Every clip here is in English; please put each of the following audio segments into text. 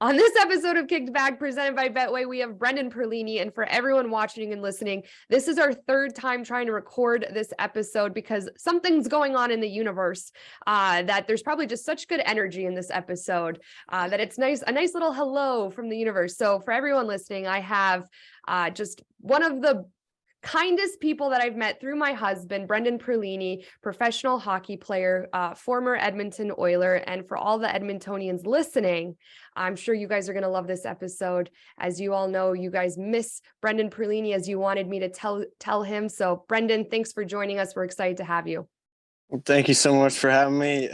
On this episode of Kicked Back presented by Betway, we have Brendan Perlini. And for everyone watching and listening, this is our third time trying to record this episode because something's going on in the universe that there's probably just such good energy in this episode that it's a nice little hello from the universe. So for everyone listening, I have just one of the kindest people that I've met through my husband, Brendan Perlini, professional hockey player, former Edmonton Oiler. And for all the Edmontonians listening, I'm sure you guys are going to love this episode. As you all know, you guys miss Brendan Perlini as you wanted me to tell him. So Brendan, thanks for joining us. We're excited to have you. Thank you so much for having me.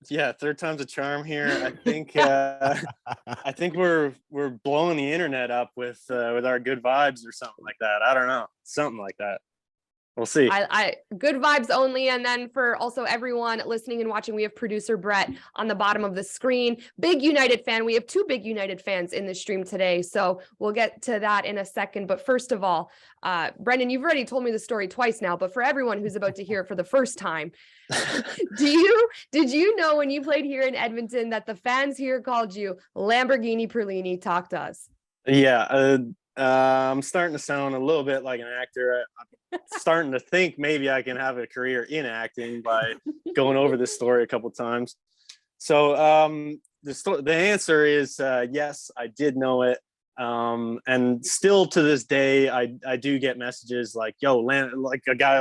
Yeah, third time's a charm here. I think I think we're blowing the internet up with our good vibes or something like that. I don't know, something like that. We'll see. I good vibes only. And then for also everyone listening and watching, we have producer Brett on the bottom of the screen. Big United fan. We have two big United fans in the stream today. So we'll get to that in a second. But first of all, Brendan, you've already told me the story twice now, but for everyone who's about to hear it for the first time, did you know when you played here in Edmonton that the fans here called you Lamborghini Perlini? Talk to us. Yeah, I'm starting to sound a little bit like an actor. I'm starting to think maybe I can have a career in acting by going over this story a couple times. So the answer is yes, I did know it. And still to this day, I do get messages like, yo, like a guy,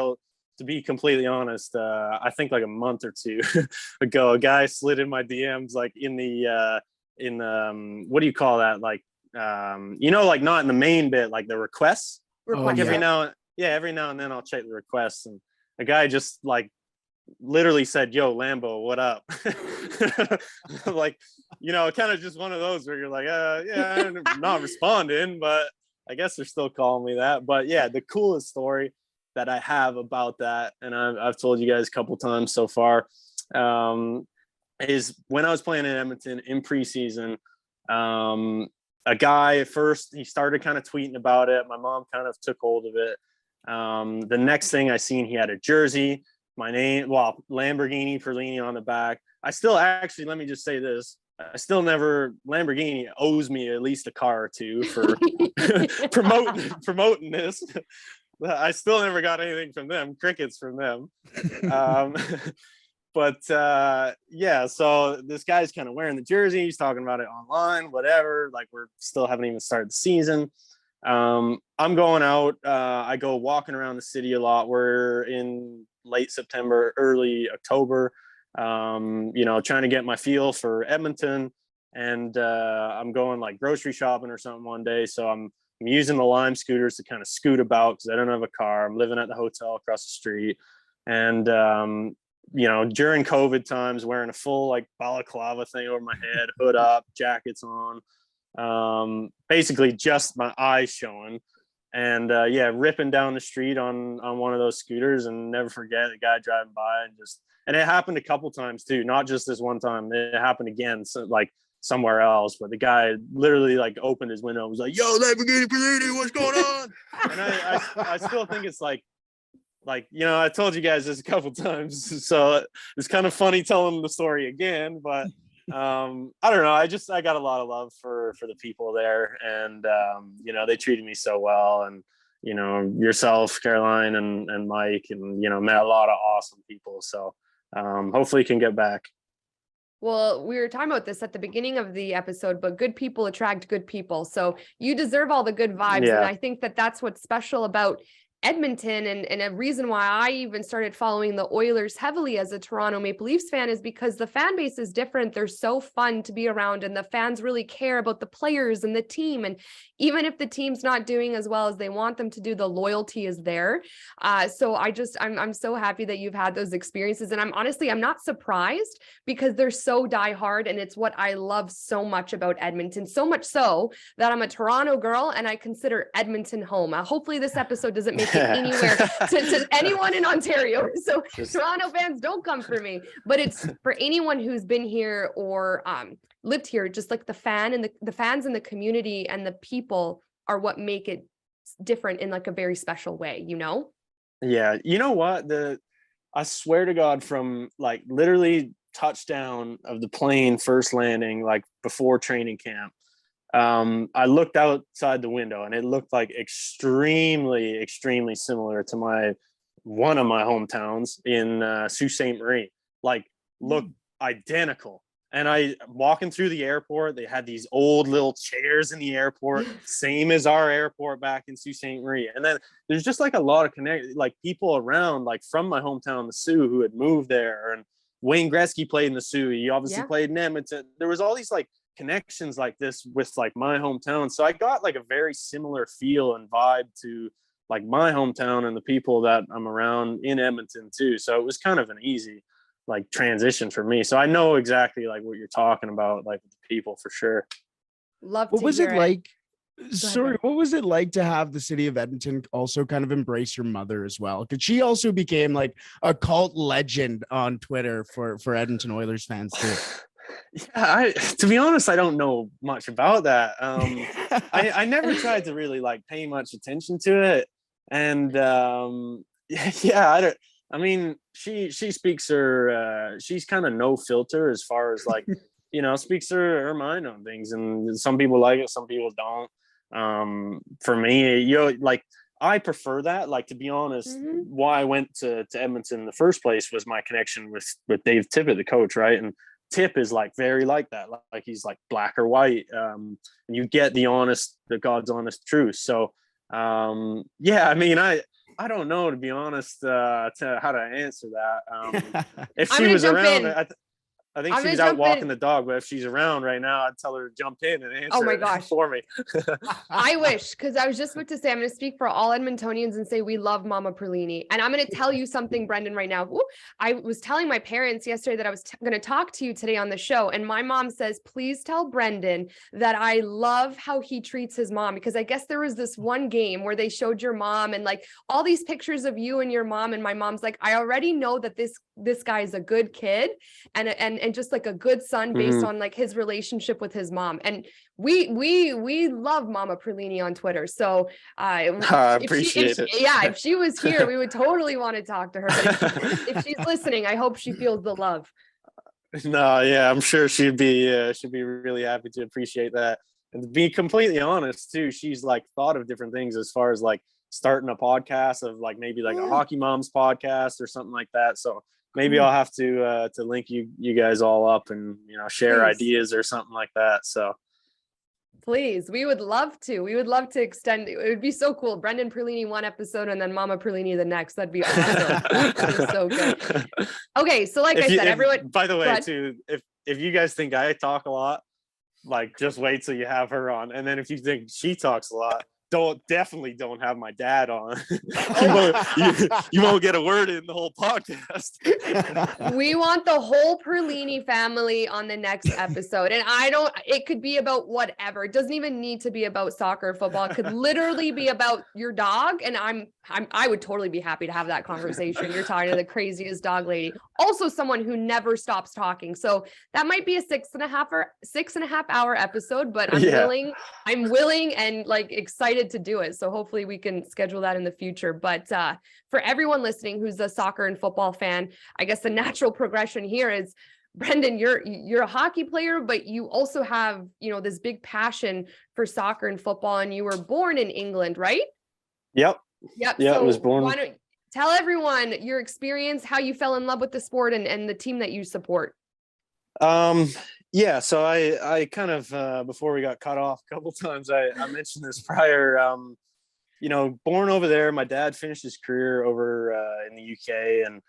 to be completely honest, I think like a month or two ago, a guy slid in my DMs, like in the what do you call that? Like, like not in the main bit, like the requests. Like every now and then I'll check the requests, and a guy just like literally said, yo, Lambo, what up? Like, kind of just one of those where you're like, yeah, I'm not responding, but I guess they're still calling me that. But yeah, the coolest story that I have about that, and I've told you guys a couple times so far, is when I was playing in Edmonton in preseason. A guy at first, he started kind of tweeting about it. My mom kind of took hold of it. The next thing I seen, he had a jersey, my name, Lamborghini Perlini on the back. I still actually, let me just say this. Lamborghini owes me at least a car or two for promoting this. I still never got anything from them, crickets from them. But yeah, so this guy's kind of wearing the jersey. He's talking about it online, whatever. Like, we're still haven't even started the season. I'm going out. I go walking around the city a lot. We're in late September, early October, trying to get my feel for Edmonton. And I'm going like grocery shopping or something one day. So I'm using the Lime scooters to kind of scoot about because I don't have a car. I'm living at the hotel across the street. And during COVID times, wearing a full like balaclava thing over my head, hood up, jackets on, basically just my eyes showing, and ripping down the street on one of those scooters, and never forget the guy driving by, and it happened a couple times too, not just this one time. It happened again, so like somewhere else, but the guy literally like opened his window and was like, "Yo, Lamborghini Perlini, what's going on?" And I still think it's like, I told you guys this a couple times, so it's kind of funny telling the story again, but I don't know. I got a lot of love for the people there, and they treated me so well, and yourself, Caroline, and Mike, and met a lot of awesome people. So hopefully can get back. Well, we were talking about this at the beginning of the episode, but good people attract good people. So you deserve all the good vibes. Yeah. And I think that that's what's special about Edmonton, and a reason why I even started following the Oilers heavily as a Toronto Maple Leafs fan is because the fan base is different. They're so fun to be around, and the fans really care about the players and the team. And even if the team's not doing as well as they want them to do, the loyalty is there. So I'm so happy that you've had those experiences. And I'm not surprised because they're so diehard, and it's what I love so much about Edmonton, so much so that I'm a Toronto girl and I consider Edmonton home. Hopefully this episode doesn't make it anywhere to anyone in Ontario. So Toronto fans, don't come for me. But it's for anyone who's been here or lived here, just like the fans and the community and the people are what make it different in like a very special way, Yeah. You know what? I swear to God, from like literally touchdown of the plane first landing, like before training camp, I looked outside the window and it looked like extremely, extremely similar to one of my hometowns in Sault Ste. Marie, like looked identical. And I walking through the airport, they had these old little chairs in the airport, same as our airport back in Sault Ste. Marie. And then there's just like a lot of like people around, like from my hometown, the Sioux, who had moved there. And Wayne Gretzky played in the Sioux. He obviously played in Edmonton. There was all these like connections like this with like my hometown. So I got like a very similar feel and vibe to like my hometown and the people that I'm around in Edmonton too. So it was kind of an easy like transition for me. So I know exactly like what you're talking about, like with the people for sure. Love what to was hear it like sorry, what was it like to have the city of Edmonton also kind of embrace your mother as well? Because she also became like a cult legend on Twitter for Edmonton Oilers fans too. Yeah, to be honest, I don't know much about that. I never tried to really like pay much attention to it. And yeah, I mean, she speaks she's kind of no filter as far as like, speaks her mind on things. And some people like it, some people don't. For me, like I prefer that. Like, to be honest, why I went to Edmonton in the first place was my connection with Dave Tippett, the coach, right? And Tip is like very like that. Like he's like black or white. And you get the God's honest truth. So yeah, I mean, I don't know, to be honest, to how to answer that. If she was around, I think she was out walking the dog, but if she's around right now, I'd tell her to jump in and answer it for me. I wish, because I was just about to say, I'm going to speak for all Edmontonians and say we love Mama Perlini. And I'm going to tell you something, Brendan, right now. I was telling my parents yesterday that I was going to talk to you today on the show. And my mom says, please tell Brendan that I love how he treats his mom, because I guess there was this one game where they showed your mom and like all these pictures of you and your mom. And my mom's like, I already know that this guy is a good kid and just like a good son based on like his relationship with his mom. And we love Mama Perlini on Twitter. So I appreciate it. Yeah, if she was here, we would totally want to talk to her. But if she's listening, I hope she feels the love. No, yeah, I'm sure she'd be really happy to appreciate that. And to be completely honest too, she's like thought of different things as far as like starting a podcast of like maybe like a Hockey Moms podcast or something like that. So maybe I'll have to link you guys all up and share ideas or something like that. So please, we would love to. We would love to extend. It would be so cool. Brendan Perlini one episode and then Mama Perlini the next. That'd be awesome. That'd be so good. Okay, so like everyone. By the way, too, if you guys think I talk a lot, like just wait till you have her on, and then if you think she talks a lot, definitely don't have my dad on. you won't get a word in the whole podcast. We want the whole Perlini family on the next episode. And it could be about whatever. It doesn't even need to be about soccer or football. It could literally be about your dog. And I would totally be happy to have that conversation. You're talking to the craziest dog lady. Also someone who never stops talking. So that might be a 6.5 hour episode, but I'm willing and like excited to do it. So hopefully we can schedule that in the future. But for everyone listening who's a soccer and football fan, I guess the natural progression here is, Brendan, you're a hockey player, but you also have, this big passion for soccer and football, and you were born in England, right? Yep. Yeah, I was born. Why don't tell everyone your experience, how you fell in love with the sport and the team that you support? Yeah, so I kind of before we got cut off a couple times, I mentioned this prior. Born over there. My dad finished his career over in the UK, and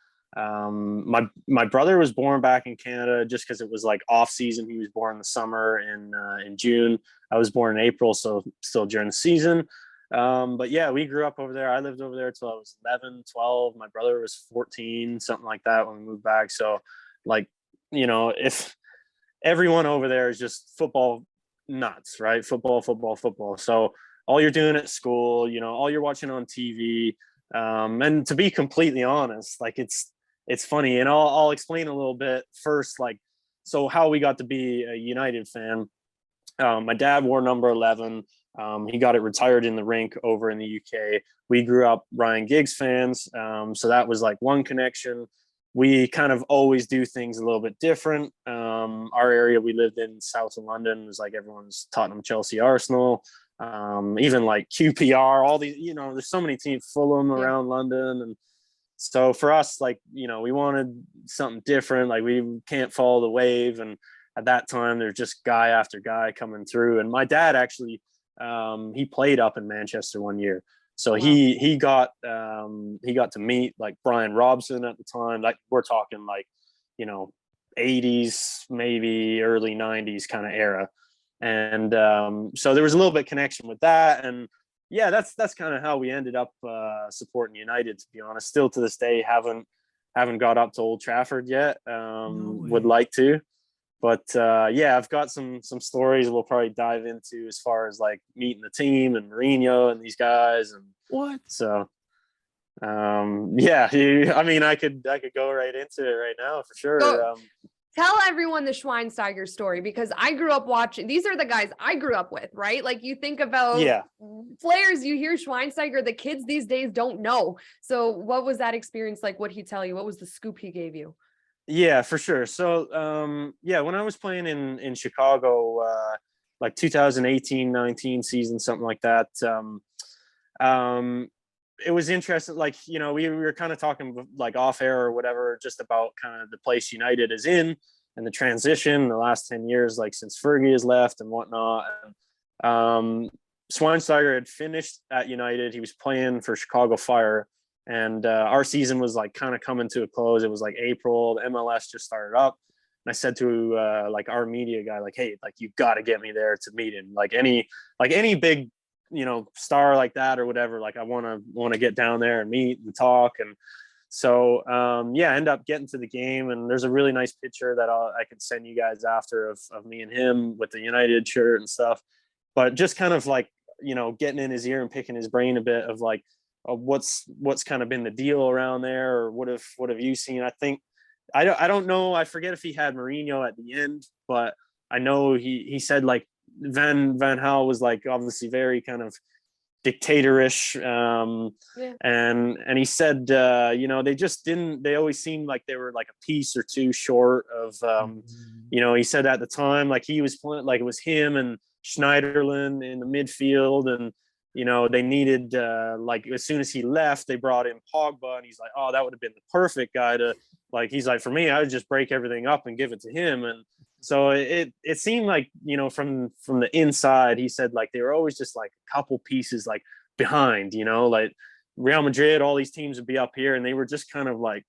my brother was born back in Canada just because it was like off season. He was born in the summer in June. I was born in April, so still during the season. But yeah, we grew up over there. I lived over there till I was 11, 12. My brother was 14, something like that when we moved back. So like, if everyone over there is just football nuts, right? Football. So all you're doing at school, all you're watching on TV. And to be completely honest, like it's funny, and I'll explain a little bit first, like, so how we got to be a United fan. My dad wore number 11. He got it retired in the rink over in the UK. We grew up Ryan Giggs fans. So that was like one connection. we kind of always do things a little bit different. Our area we lived in south of London was like everyone's Tottenham, Chelsea, Arsenal, even like QPR, all these, there's so many teams, Fulham around London. And so for us, like, we wanted something different. Like we can't follow the wave. And at that time, there's just guy after guy coming through. And my dad actually, he played up in Manchester one year. So he got to meet like Brian Robson at the time. Like we're talking like, 80s, maybe early 90s kind of era. And so there was a little bit of connection with that. And yeah, that's kind of how we ended up supporting United, to be honest. Still to this day, haven't got up to Old Trafford yet. Would like to. But yeah, I've got some stories we'll probably dive into as far as like meeting the team and Mourinho and these guys. And what? So yeah, I could go right into it right now for sure. Tell everyone the Schweinsteiger story, because I grew up watching. These are the guys I grew up with, right? Like you think about players, you hear Schweinsteiger, the kids these days don't know. So what was that experience like? What'd he tell you? What was the scoop he gave you? Yeah, for sure. So, when I was playing in Chicago, like 2018-19 season, something like that, it was interesting. Like, we were kind of talking like off air or whatever, just about kind of the place United is in and the transition the last 10 years, like since Fergie has left and whatnot. Schweinsteiger had finished at United. He was playing for Chicago Fire. And our season was like kind of coming to a close. It was like April, the MLS just started up. And I said to like our media guy, like, hey, like you got to get me there to meet him. Like any big, star like that or whatever. Like I want to get down there and meet and talk. And so, end up getting to the game. And there's a really nice picture that I can send you guys after of me and him with the United shirt and stuff. But just kind of like, getting in his ear and picking his brain a bit of like, what's kind of been the deal around there, or what have you seen? I think I don't know. I forget if he had Mourinho at the end, but I know he said like Van Gaal was like obviously very kind of dictatorish, and he said they always seemed like they were like a piece or two short of he said at the time like he was playing like it was him and Schneiderlin in the midfield, and they needed like as soon as he left, they brought in Pogba, and he's like, oh, that would have been the perfect guy to like. He's like, for me, I would just break everything up and give it to him. And so it seemed like from the inside, he said like they were always just like a couple pieces like behind, like Real Madrid, all these teams would be up here, and they were just kind of like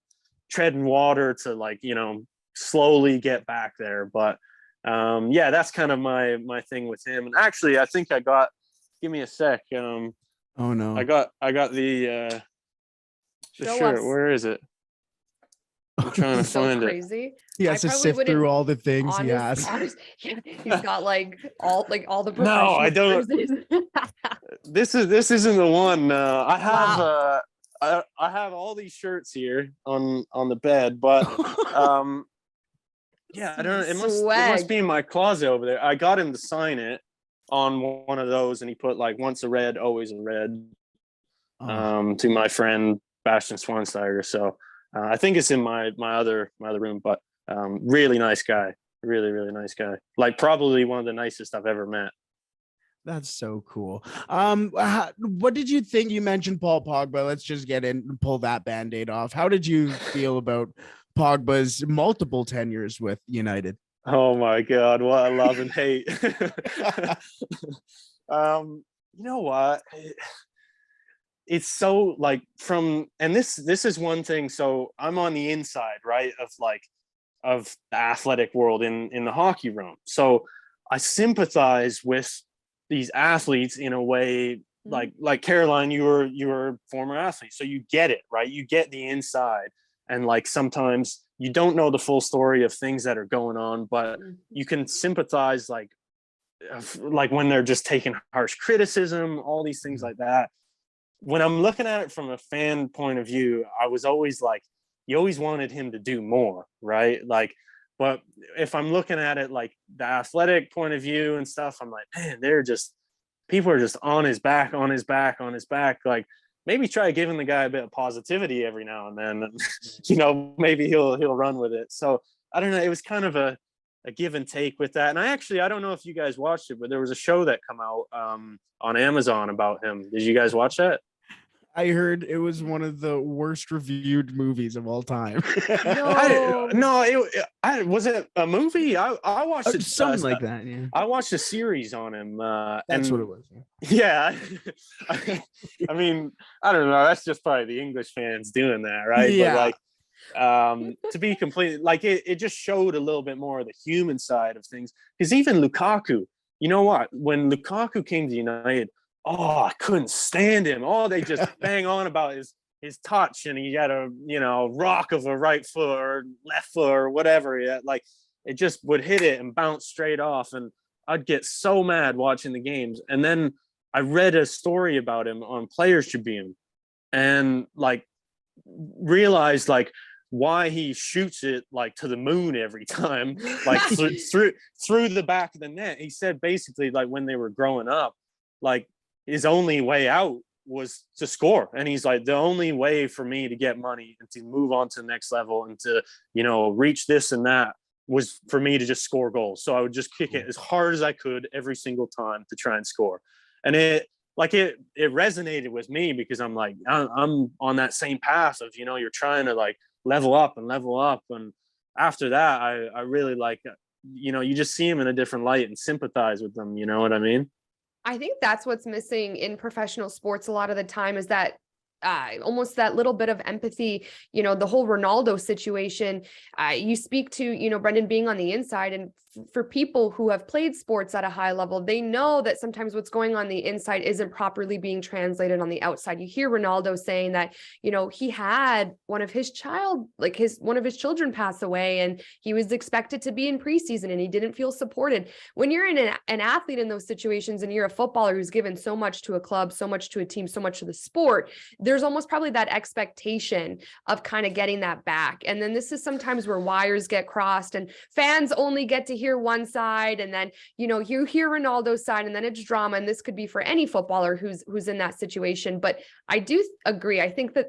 treading water to like slowly get back there. But that's kind of my thing with him. And actually, I think I got. Give me a sec. Oh no! I got the shirt. Us. Where is it? I'm trying to find crazy. It. He has to sift through all the things he has. He's got like all the. No, I don't. This isn't the one. I have all these shirts here on the bed, but I don't. It must be in my closet over there. I got him to sign it on one of those, and he put like once a red, always a red, to my friend Bastian Schweinsteiger. So I think it's in my other room, but really nice guy, really nice guy. Like probably one of the nicest I've ever met. That's so cool. What did you think? You mentioned Paul Pogba. Let's just get in and pull that Band-Aid off. How did you feel about Pogba's multiple tenures with United? Oh my God, what a love and hate. You know what? It's so like and this is one thing. So I'm on the inside, right, of the athletic world in the hockey room. So I sympathize with these athletes in a way, like Caroline, you were a former athlete, so you get it, right? You get the inside, and like sometimes you don't know the full story of things that are going on, but you can sympathize like when they're just taking harsh criticism, all these things like that. When I'm looking at it from a fan point of view, I was always like, you always wanted him to do more, right? Like, but if I'm looking at it like the athletic point of view and stuff, I'm like, man, people are just on his back. Like maybe try giving the guy a bit of positivity every now and then, and maybe he'll run with it. So I don't know. It was kind of a give and take with that. And I don't know if you guys watched it, but there was a show that come out on Amazon about him. Did you guys watch that? I heard it was one of the worst reviewed movies of all time. Was it a movie? I watched it, something like that. Yeah, I watched a series on him. That's what it was. Yeah, I mean, I don't know. That's just probably the English fans doing that, right? Yeah. But to be completely it just showed a little bit more of the human side of things. Because even Lukaku, you know what? When Lukaku came to United, I couldn't stand him. They just bang on about his touch, and he had a rock of a right foot or left foot or whatever. Yeah, like it just would hit it and bounce straight off, and I'd get so mad watching the games. And then I read a story about him on Players Tribune, and realized why he shoots it to the moon every time, through the back of the net. He said basically when they were growing up, his only way out was to score. And he's like, the only way for me to get money and to move on to the next level and to, reach this and that was for me to just score goals. So I would just kick it as hard as I could every single time to try and score. And it resonated with me because I'm I'm on that same path of, you're trying to level up. And after that, I really you just see him in a different light and sympathize with them. You know what I mean? I think that's what's missing in professional sports a lot of the time, is that almost that little bit of empathy. The whole Ronaldo situation, you speak to, Brendan, being on the inside, and for people who have played sports at a high level, they know that sometimes what's going on the inside isn't properly being translated on the outside. You hear Ronaldo saying that, he had one of his children pass away, and he was expected to be in preseason and he didn't feel supported. When you're an athlete in those situations, and you're a footballer who's given so much to a club, so much to a team, so much to the sport, there's almost probably that expectation of kind of getting that back. And then this is sometimes where wires get crossed and fans only get to hear one side, and then you hear Ronaldo's side, and then it's drama. And this could be for any footballer who's in that situation. But I do agree. I think that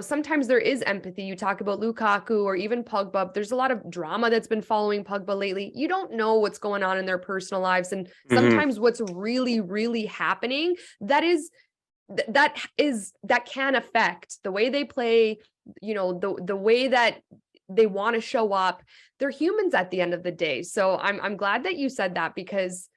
sometimes there is empathy. You talk about Lukaku or even Pogba. There's a lot of drama that's been following Pogba lately. You don't know what's going on in their personal lives, and sometimes what's really, really happening that can affect the way they play, the way that they want to show up. They're humans at the end of the day. So I'm glad that you said that, because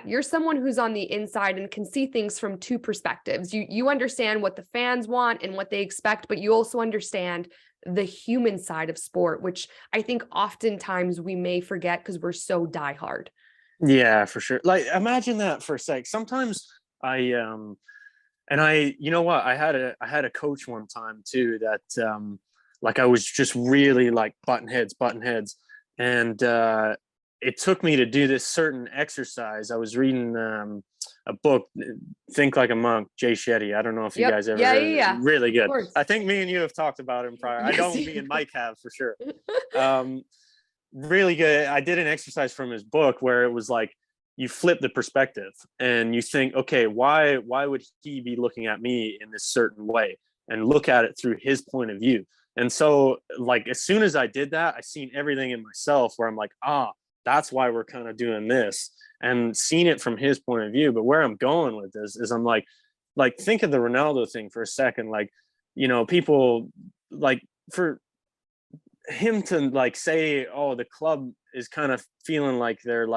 you're someone who's on the inside and can see things from two perspectives. You understand what the fans want and what they expect, but you also understand the human side of sport, which I think oftentimes we may forget because we're so diehard. Yeah, for sure. Imagine that for a sec. Sometimes I had a coach one time too that I was just really button heads. And it took me to do this certain exercise. I was reading a book, Think Like a Monk, Jay Shetty. I don't know if you guys ever heard yeah. Really good. I think me and you have talked about him prior. Yes. I know me and Mike have for sure. Really good. I did an exercise from his book where it was you flip the perspective and you think, okay, why would he be looking at me in this certain way, and look at it through his point of view. And so as soon as I did that, I seen everything in myself where I'm that's why we're kind of doing this, and seen it from his point of view. But where I'm going with this is I'm think of the Ronaldo thing for a second. People for him to say, the club is kind of feeling they're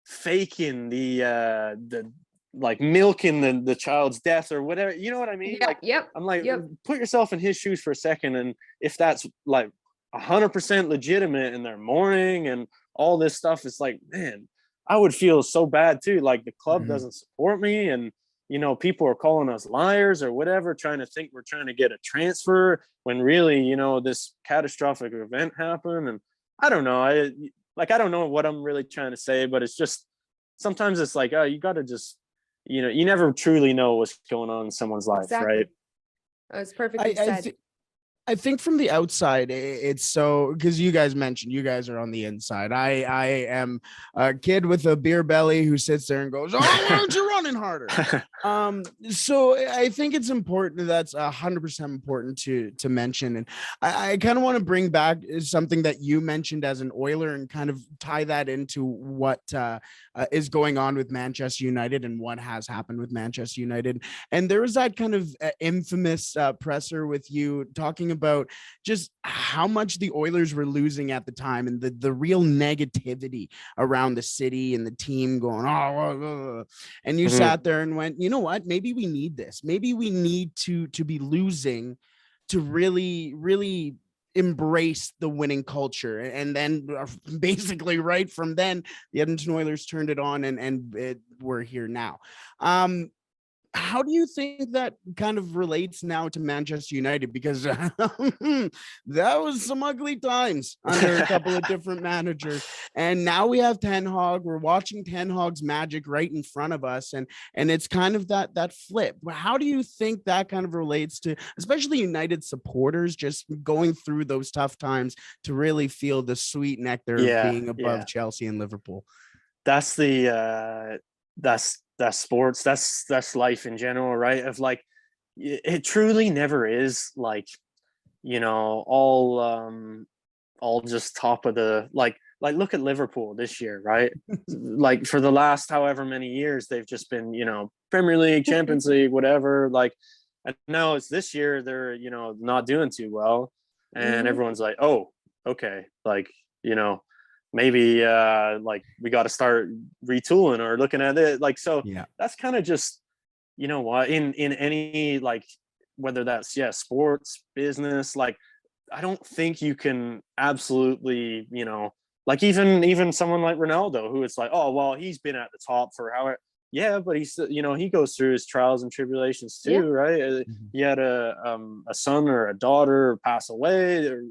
faking the milking the child's death or whatever, you know what I mean? I'm put yourself in his shoes for a second, and if that's 100% legitimate and they're mourning and all this stuff, it's man, I would feel so bad too. The club doesn't support me, and people are calling us liars or whatever, trying to think we're trying to get a transfer when really this catastrophic event happened. And I don't know, I don't know what I'm really trying to say, but it's just sometimes it's you got to just you never truly know what's going on in someone's life. Exactly. Right? That was perfectly said. I think from the outside, it's so, because you guys mentioned you guys are on the inside. I am a kid with a beer belly who sits there and goes, "Oh, why aren't you running harder?" So I think it's important. That's 100% important to mention, and I kind of want to bring back something that you mentioned as an Oiler and kind of tie that into what is going on with Manchester United and what has happened with Manchester United. And there was that kind of infamous presser with you talking about just how much the Oilers were losing at the time and the real negativity around the city and the team going, oh, and you sat there and went, you know what, maybe we need this. Maybe we need to be losing to really, really embrace the winning culture. And then basically right from then, the Edmonton Oilers turned it on and we're here now. How do you think that kind of relates now to Manchester United? Because that was some ugly times under a couple of different managers. And now we have Ten Hag. We're watching Ten Hag's magic right in front of us. And it's kind of that flip. How do you think that kind of relates to, especially United supporters, just going through those tough times to really feel the sweet nectar of being above Chelsea and Liverpool? That's that's sports, that's life in general, right? Of like, it truly never is like, all just top of the like look at Liverpool this year, right? Like for the last however many years they've just been, Premier League, Champions League, whatever, like, and now it's this year they're, not doing too well, and everyone's like, oh, okay, like, maybe like we got to start retooling or looking at it, like, so that's kind of just, what, in any, like, whether that's sports, business, like, I don't think you can absolutely, like, even someone like Ronaldo, who it's like, oh well, he's been at the top for however, but he's, he goes through his trials and tribulations too, right? He had a son or a daughter pass away, or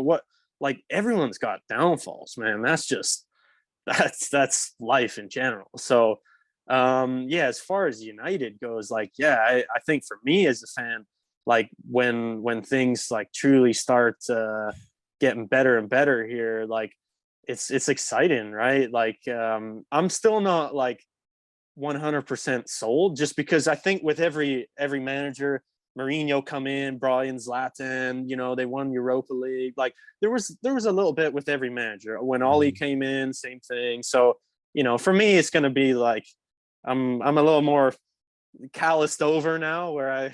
what. Like, everyone's got downfalls, man. That's life in general. So, as far as United goes, like, I think for me as a fan, like, when things like truly start getting better and better here, like, it's exciting, right? Like, I'm still not like 100% sold, just because I think with every manager, Mourinho come in, Brian Zlatan, they won Europa League. Like, there was a little bit with every manager. When Ollie came in, same thing. So, for me, it's going to be like, I'm a little more calloused over now, where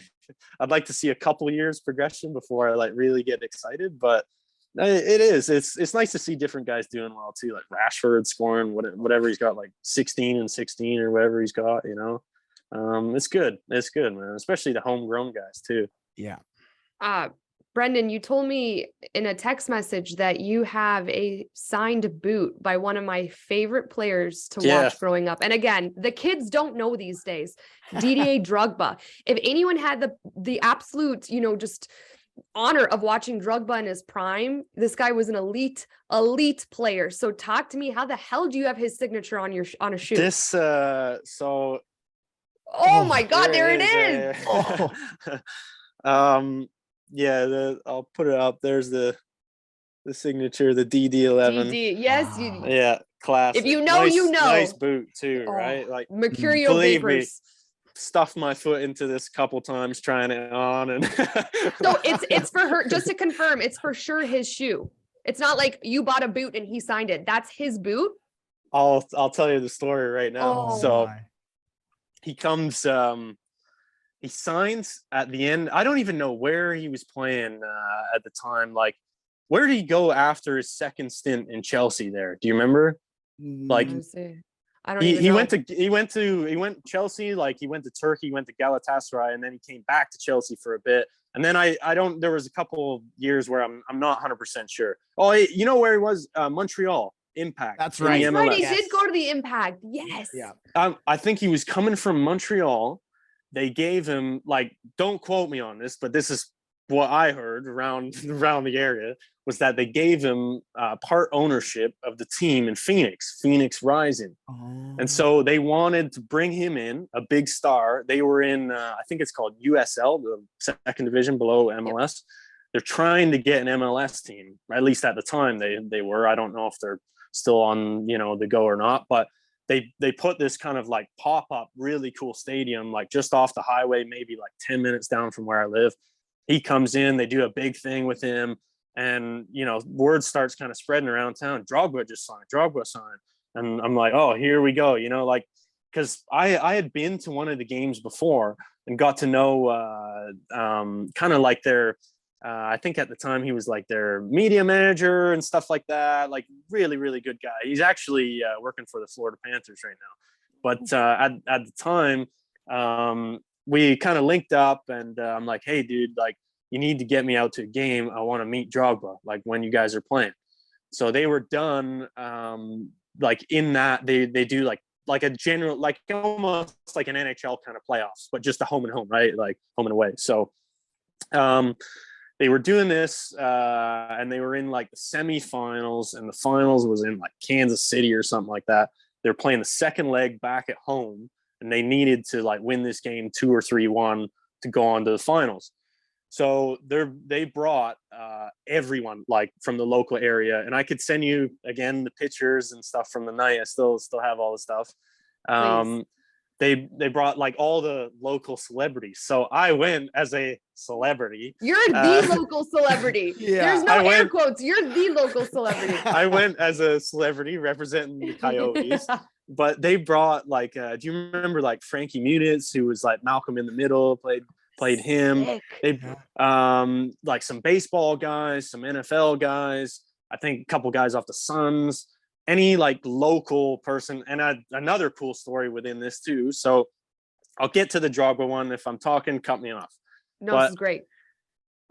I'd like to see a couple years progression before I like really get excited. But it's nice to see different guys doing well too, like Rashford scoring whatever he's got, like 16 and 16 or whatever he's got, It's good, man, especially the homegrown guys too. Brendan, you told me in a text message that you have a signed boot by one of my favorite players to watch growing up. And again, the kids don't know these days, Didier Drogba. If anyone had the absolute, just honor of watching Drogba in his prime, this guy was an elite player. So talk to me, how the hell do you have his signature on a shoe? This so oh my God, there it is. I'll put it up. There's the signature, the DD11. Yes, classic. If you know, Nice boot too, right? Like, mercurial believe vapors. Me, stuffed my foot into this couple times trying it on, and so it's for her. Just to confirm, it's for sure his shoe. It's not like you bought a boot and he signed it. That's his boot. I'll tell you the story right now. He comes, he signs at the end. I don't even know where he was playing at the time. Like, where did he go after his second stint in Chelsea there? Do you remember? Like, I don't even know. He went Chelsea, like, he went to Turkey, went to Galatasaray, and then he came back to Chelsea for a bit. And then there was a couple of years where I'm not 100% sure. Oh, you know where he was? Montreal Impact. That's right. That's right. He did go to the Impact. Yes. Yeah. I think he was coming from Montreal. They gave him, like, don't quote me on this, but this is what I heard around the area, was that they gave him part ownership of the team in Phoenix Rising. And so they wanted to bring him in, a big star. They were in, I think it's called USL, the second division below MLS. they're trying to get an MLS team. At least at the time they were. I don't know if they're still on, the go or not, but they put this kind of like pop-up really cool stadium like just off the highway, maybe like 10 minutes down from where I live. He comes in, they do a big thing with him, and word starts kind of spreading around town. Drogba signed. And I'm like, oh, here we go, like, because I had been to one of the games before and got to know kind of like their I think at the time he was like their media manager and stuff like that. Like really, really good guy. He's actually working for the Florida Panthers right now. But at the time, we kind of linked up, and I'm like, hey, dude, like you need to get me out to a game. I want to meet Drogba, like when you guys are playing. So they were done. Like in that they do like a general, like almost like an NHL kind of playoffs, but just a home and home, right? Like home and away. So they were doing this and they were in like the semifinals, and the finals was in like Kansas City or something like that. They're playing the second leg back at home, and they needed to like win this game 2 or 3-1 to go on to the finals. So they brought everyone like from the local area, and I could send you again the pictures and stuff from the night. I still have all the stuff. They brought like all the local celebrities. So I went as a celebrity. You're the local celebrity. Yeah. There's no air quotes. You're the local celebrity. I went as a celebrity representing the Coyotes. But they brought like, do you remember like Frankie Muniz, who was like Malcolm in the Middle, played him. Sick. They like some baseball guys, some NFL guys, I think a couple guys off the Suns, any like local person. And another cool story within this too. So I'll get to the Drogba one. If I'm talking, cut me off. No, this is great.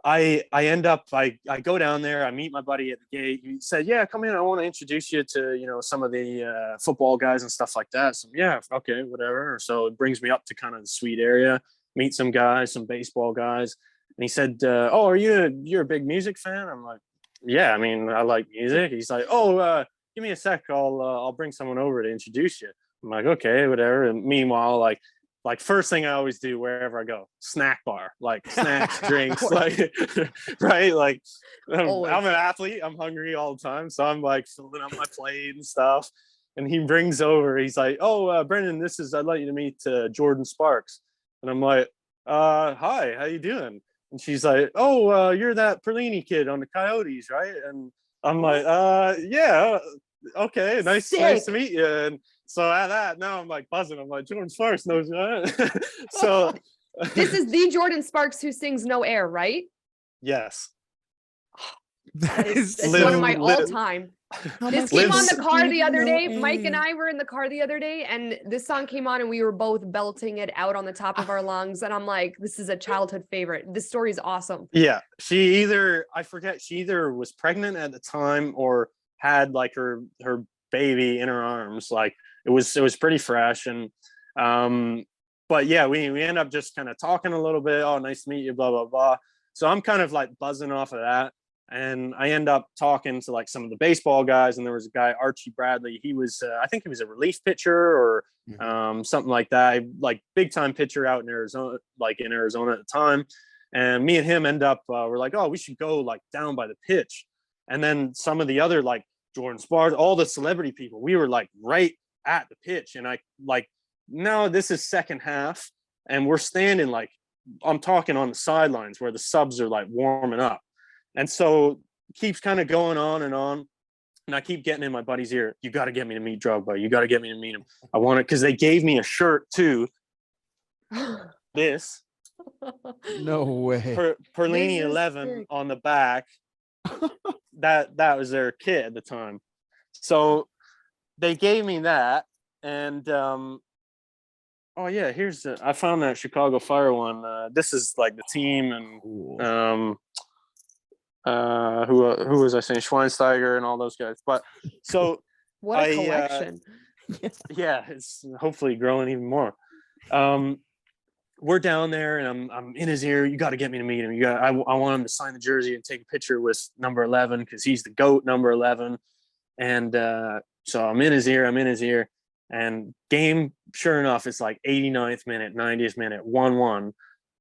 I end up, I go down there, I meet my buddy at the gate. He said, yeah, come in. I want to introduce you to, some of the football guys and stuff like that. So yeah, okay, whatever. So it brings me up to kind of the suite area, meet some guys, some baseball guys. And he said, oh, you're a big music fan? I'm like, yeah, I mean, I like music. He's like, oh, give me a sec. I'll bring someone over to introduce you. I'm like, okay, whatever. And meanwhile, like first thing I always do wherever I go, snack bar, like snacks, drinks, like, right? Like I'm an athlete. I'm hungry all the time. So I'm like filling up my plate and stuff. And he brings over, he's like, oh, Brendan, I'd like you to meet Jordan Sparks. And I'm like, hi, how you doing? And she's like, oh, you're that Perlini kid on the Coyotes, right? And I'm like, yeah, okay, nice to meet you. And so at that, now I'm like buzzing. I'm like, Jordan Sparks knows that. So this is the Jordan Sparks who sings No Air, right? Yes. It's one of my all-time. This came on the car the other day. Mike and I were in the car the other day, and this song came on, and we were both belting it out on the top of our lungs. And I'm like, this is a childhood favorite. This story is awesome. Yeah. She either was pregnant at the time or had like her baby in her arms. Like it was pretty fresh. And but yeah, we end up just kind of talking a little bit. Oh, nice to meet you, blah, blah, blah. So I'm kind of like buzzing off of that. And I end up talking to like some of the baseball guys, and there was a guy, Archie Bradley. He was, I think he was a relief pitcher or something like that, like big time pitcher out in Arizona, at the time. And me and him end up, we're like, oh, we should go like down by the pitch. And then some of the other like Jordan Sparks, all the celebrity people, we were like right at the pitch. And I like, no, this is second half, and we're standing like, I'm talking on the sidelines where the subs are like warming up. And so keeps kind of going on. And I keep getting in my buddy's ear, you got to get me to meet Drogba. You got to get me to meet him. I want it because they gave me a shirt too. This. No way. Perlini 11 on the back. that was their kit at the time. So they gave me that. And oh yeah, I found that Chicago Fire one. This is like the team, and who was I saying? Schweinsteiger and all those guys. But so what a collection. Yeah, it's hopefully growing even more. We're down there, and I'm in his ear. You got to get me to meet him. I want him to sign the jersey and take a picture with number 11 because he's the GOAT, number 11. And so I'm in his ear. And game, sure enough, it's like 89th minute, 90th minute, 1-1.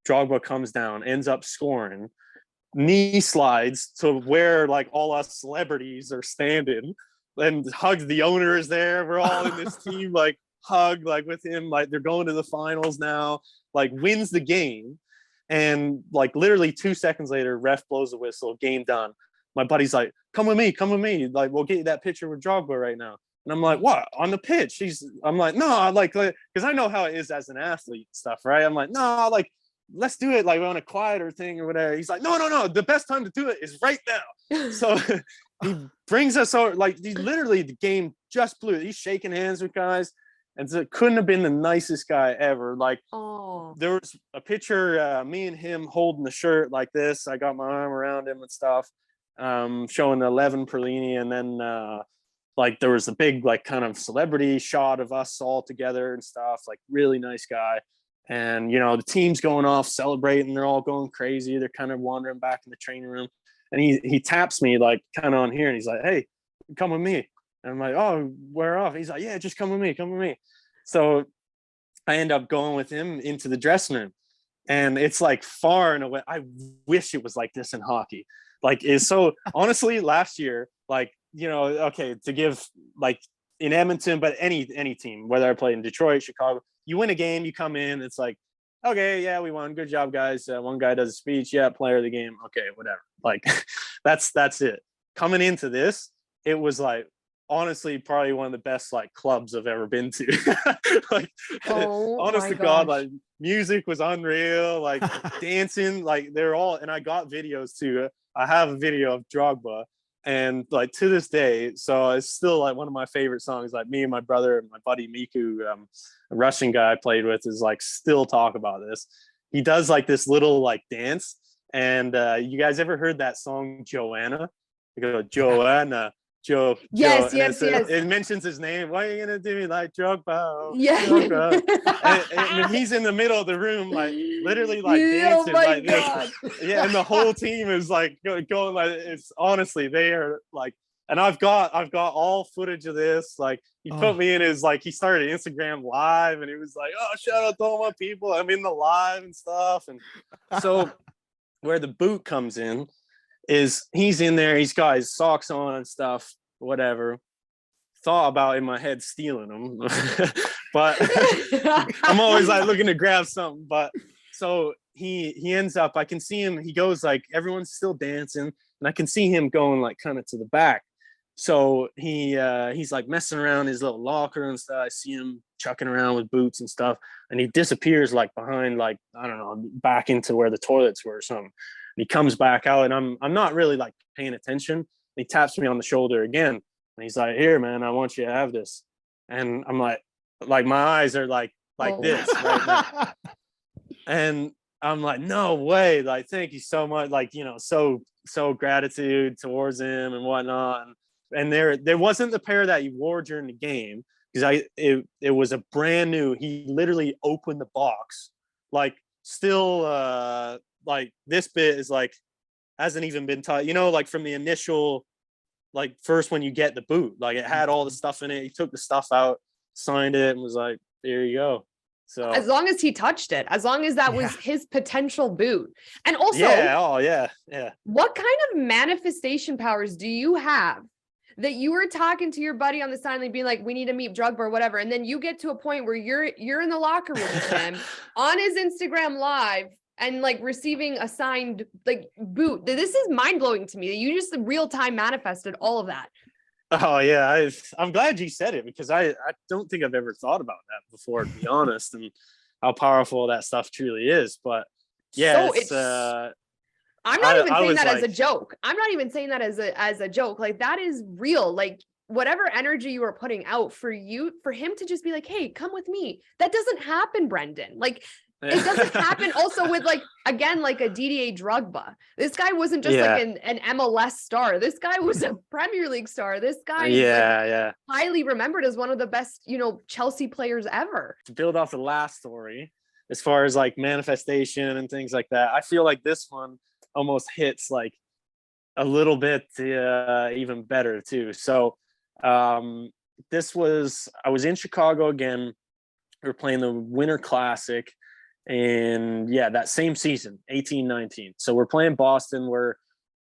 Drogba comes down, ends up scoring knee slides to where like all us celebrities are standing, and hugs the owner is there. We're all in this team like hug like with him, like they're going to the finals now, like wins the game. And like literally 2 seconds later, ref blows the whistle, game done. My buddy's like, come with me. Like, we'll get you that picture with Drogba right now. And I'm like, what? On the pitch? I'm like, no, like, because I know how it is as an athlete and stuff, right? I'm like, no, like, let's do it like on a quieter thing or whatever. He's like, no. The best time to do it is right now. So he brings us over, like, literally the game just blew. He's shaking hands with guys. And so it couldn't have been the nicest guy ever. Like, there was a picture, me and him holding the shirt like this. I got my arm around him and stuff, showing the 11 Perlini. And then, like, there was a big, like, kind of celebrity shot of us all together and stuff. Like, really nice guy. And, you know, the team's going off celebrating. They're all going crazy. They're kind of wandering back in the training room. And he taps me, like, kind of on here. And he's like, hey, come with me. And I'm like, oh, where off? He's like, yeah, just come with me. So I end up going with him into the dressing room. And it's like far and away. I wish it was like this in hockey. Like, it's so honestly, last year, like, you know, okay, to give like in Edmonton, but any team, whether I play in Detroit, Chicago, you win a game, you come in, it's like, okay, yeah, we won. Good job, guys. One guy does a speech. Yeah, player of the game. Okay, whatever. Like, that's it. Coming into this, it was like, honestly probably one of the best like clubs I've ever been to. Like, honest to God, like music was unreal, like dancing, like they're all, and I got videos too. I have a video of Drogba, and like to this day, so it's still like one of my favorite songs. Like me and my brother and my buddy Miku, a Russian guy I played with, is like still talk about this. He does like this little like dance, and you guys ever heard that song Joanna? You go Joanna. Joe. Yes. It mentions his name. Why are you gonna do me like Drogba? Yeah. and he's in the middle of the room, like literally like dancing like this. Yeah, and the whole team is like going like, it's honestly, they are like, and I've got all footage of this. Like, he put me in his, like, he started Instagram live, and it was like, oh, shout out to all my people, I'm in the live and stuff. And so where the boot comes in is he's in there, he's got his socks on and stuff, whatever. Thought about in my head stealing them, but I'm always like looking to grab something. But so he ends up, I can see him, he goes like, everyone's still dancing, and I can see him going like kind of to the back. So he's like messing around his little locker and stuff. I see him chucking around with boots and stuff, and he disappears like behind, like, I don't know, back into where the toilets were or something. And he comes back out, and I'm not really like paying attention. And he taps me on the shoulder again, and he's like, here, man, I want you to have this. And I'm like my eyes are like this right now. And I'm like, no way. Like, thank you so much. Like, you know, so gratitude towards him and whatnot. And there wasn't the pair that he wore during the game, because it was a brand new, he literally opened the box, like, still like this bit is like hasn't even been taught, you know, like from the initial, like first when you get the boot, like it had all the stuff in it. He took the stuff out, signed it, and was like, there you go. So as long as he touched it, as long as that was his potential boot. And also, what kind of manifestation powers do you have that you were talking to your buddy on the sideline being like, we need to meet Drogba or whatever, and then you get to a point where you're in the locker room with him on his Instagram live and like receiving a signed like boot? This is mind-blowing to me that you just real-time manifested all of that. Oh yeah, I'm glad you said it, because I don't think I've ever thought about that before, to be honest, and how powerful that stuff truly is. But yeah, so I'm not even saying that as a joke. I'm not even saying that as a joke. Like, that is real. Like, whatever energy you are putting out for him to just be like, hey, come with me. That doesn't happen, Brendan. Like, it doesn't happen also with, like, again, like a Didier Drogba. This guy wasn't just like an MLS star. This guy was a Premier League star. This guy is highly remembered as one of the best, you know, Chelsea players ever. To build off the last story, as far as like manifestation and things like that, I feel like this one almost hits like a little bit even better too. So I was in Chicago again. We were playing the Winter Classic, And yeah, that same season, 18-19. So we're playing Boston. We're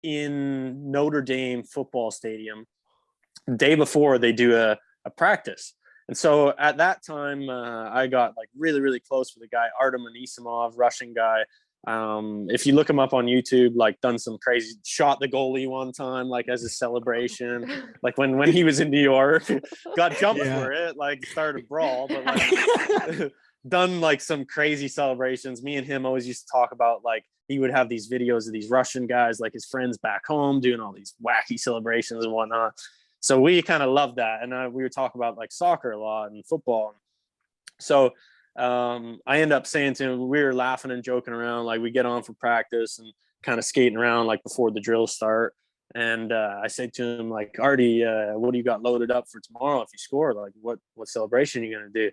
in Notre Dame football stadium. The day before, they do a practice. And so at that time, I got like really, really close with a guy, Artem Anisimov, Russian guy. If you look him up on YouTube, like done some crazy, shot the goalie one time, like as a celebration, like when he was in New York, got jumped for it, like started a brawl, but like done like some crazy celebrations. Me and him always used to talk about like he would have these videos of these Russian guys, like his friends back home, doing all these wacky celebrations and whatnot. So we kind of loved that. And we were talking about like soccer a lot and football. So I end up saying to him, we were laughing and joking around, like we get on for practice and kind of skating around like before the drills start. And I said to him, like, Artie, what do you got loaded up for tomorrow if you score? Like, what celebration are you going to do?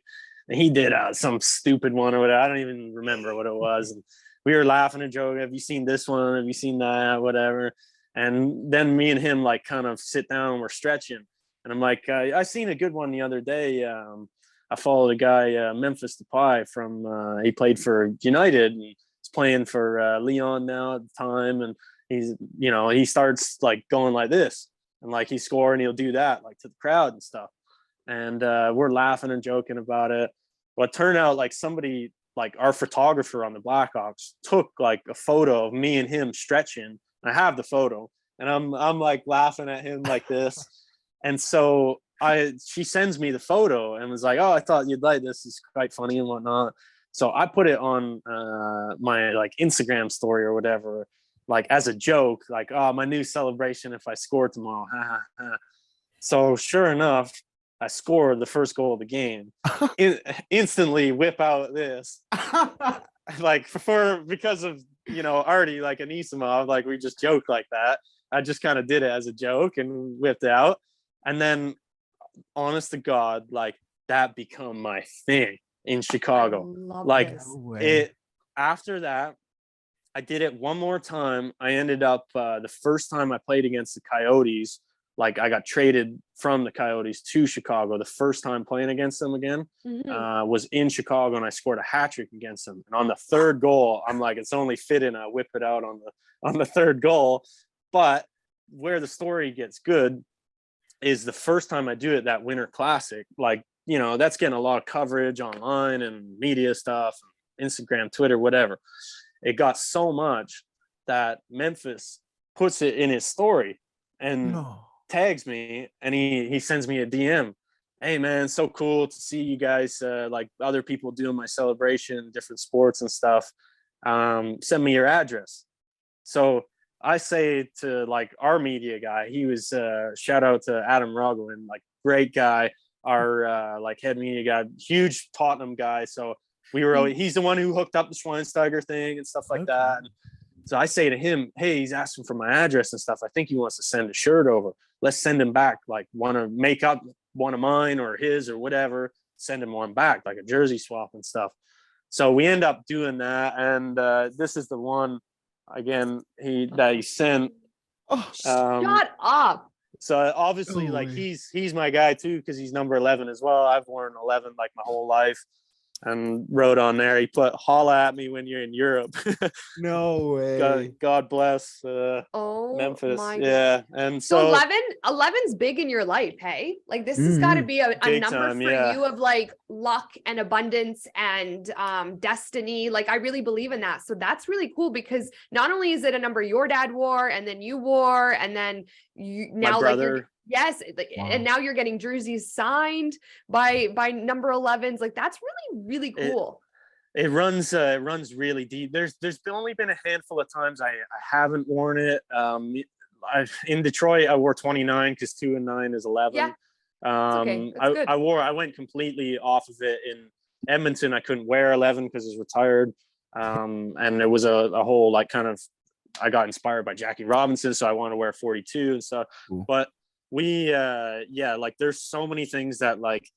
And he did some stupid one or whatever. I don't even remember what it was. And we were laughing and joking. Have you seen this one? Have you seen that? Whatever. And then me and him like kind of sit down and we're stretching. And I'm like, I seen a good one the other day. I followed a guy, Memphis Depay from, he played for United and he's playing for Lyon now at the time. And he's, you know, he starts like going like this and like he scored and he'll do that like to the crowd and stuff. And we're laughing and joking about it. But it turned out like somebody, like our photographer on the Blackhawks took like a photo of me and him stretching. I have the photo and I'm like laughing at him like this. And so she sends me the photo and was like, oh, I thought you'd like this. It's quite funny and whatnot. So I put it on my like Instagram story or whatever, like as a joke, like, oh, my new celebration if I score tomorrow. So sure enough, I scored the first goal of the game. Instantly whip out this. Like because of, you know, Artie, like Anisimov, like we just joke like that. I just kind of did it as a joke and whipped it out. And then honest to God, like that become my thing in Chicago. Like it after that, I did it one more time. I ended up the first time I played against the Coyotes, like I got traded from the Coyotes to Chicago. The first time playing against them again was in Chicago, and I scored a hat trick against them. And on the third goal, I'm like, it's only fitting I whip it out on the third goal. But where the story gets good is the first time I do it, that Winter Classic, like, you know, that's getting a lot of coverage online and media stuff, Instagram, Twitter, whatever. It got so much that Memphis puts it in his story and tags me, and he sends me a DM. Hey man, so cool to see you guys, like other people doing my celebration, different sports and stuff. Send me your address. So I say to like our media guy, he was shout out to Adam Roglin, like great guy, our like head media guy, huge Tottenham guy. So we were he's the one who hooked up the Schweinsteiger thing and stuff like that. And so I say to him, hey, he's asking for my address and stuff. I think he wants to send a shirt over. Let's send him back, like want to make up one of mine or his or whatever, send him one back, like a jersey swap and stuff. So we end up doing that. And this is the one again that he sent. Shut up. So obviously like he's my guy too, because he's number 11 as well. I've worn 11 like my whole life. And wrote on there, he put, holla at me when you're in Europe. No way. God bless Memphis. Yeah. And so 11's big in your life, hey? Like this has got to be a number time, for you of like luck and abundance and destiny. Like I really believe in that. So that's really cool because not only is it a number your dad wore and then you wore and then you now my brother. Yes, and now you're getting jerseys signed by number 11s. Like that's really cool. It runs really deep. There's only been a handful of times I haven't worn it. In Detroit I wore 29 because 2 and 9 is 11. Yeah, okay. I went completely off of it. In Edmonton I couldn't wear 11 because it's retired. And there was a whole like kind of, I got inspired by Jackie Robinson, so I want to wear 42 and stuff. Ooh. But we like there's so many things that like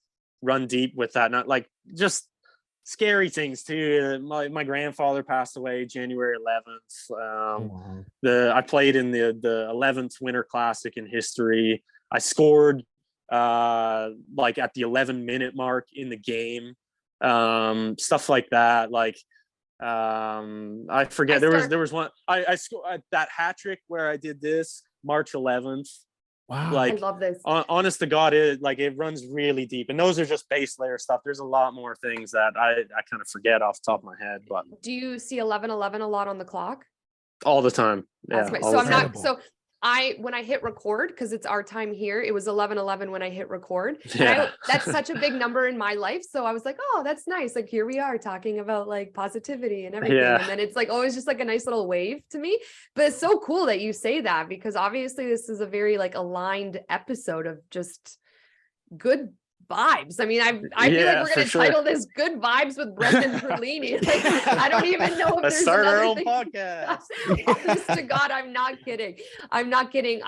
run deep with that, not like just scary things too. My grandfather passed away January 11th. I played in the 11th Winter Classic in history. I scored like at the 11-minute mark in the game, stuff like that. Like I forget. There was one. I scored that hat trick where I did this March 11th. Wow. I Like, love this. honest to God, it runs really deep, and those are just base layer stuff. There's a lot more things that I kind of forget off the top of my head, but Do you see 11:11 a lot on the clock? all the time. Yeah. That's all so the I'm time. not so when I hit record, because it's our time here, it was 11:11 when I hit record. Yeah. That's such a big number in my life. So I was like, oh, that's nice. Like, here we are talking about like positivity and everything. Yeah. And then it's like always just like a nice little wave to me. But it's so cool that you say that, because obviously this is a very like aligned episode of just good vibes. I mean, I feel like Yeah, we're for going to sure. title this "Good Vibes with Brendan Perlini." Like, I don't even know if Let's there's start our another own thing. podcast. Honest to God, I'm not kidding. I'm not kidding.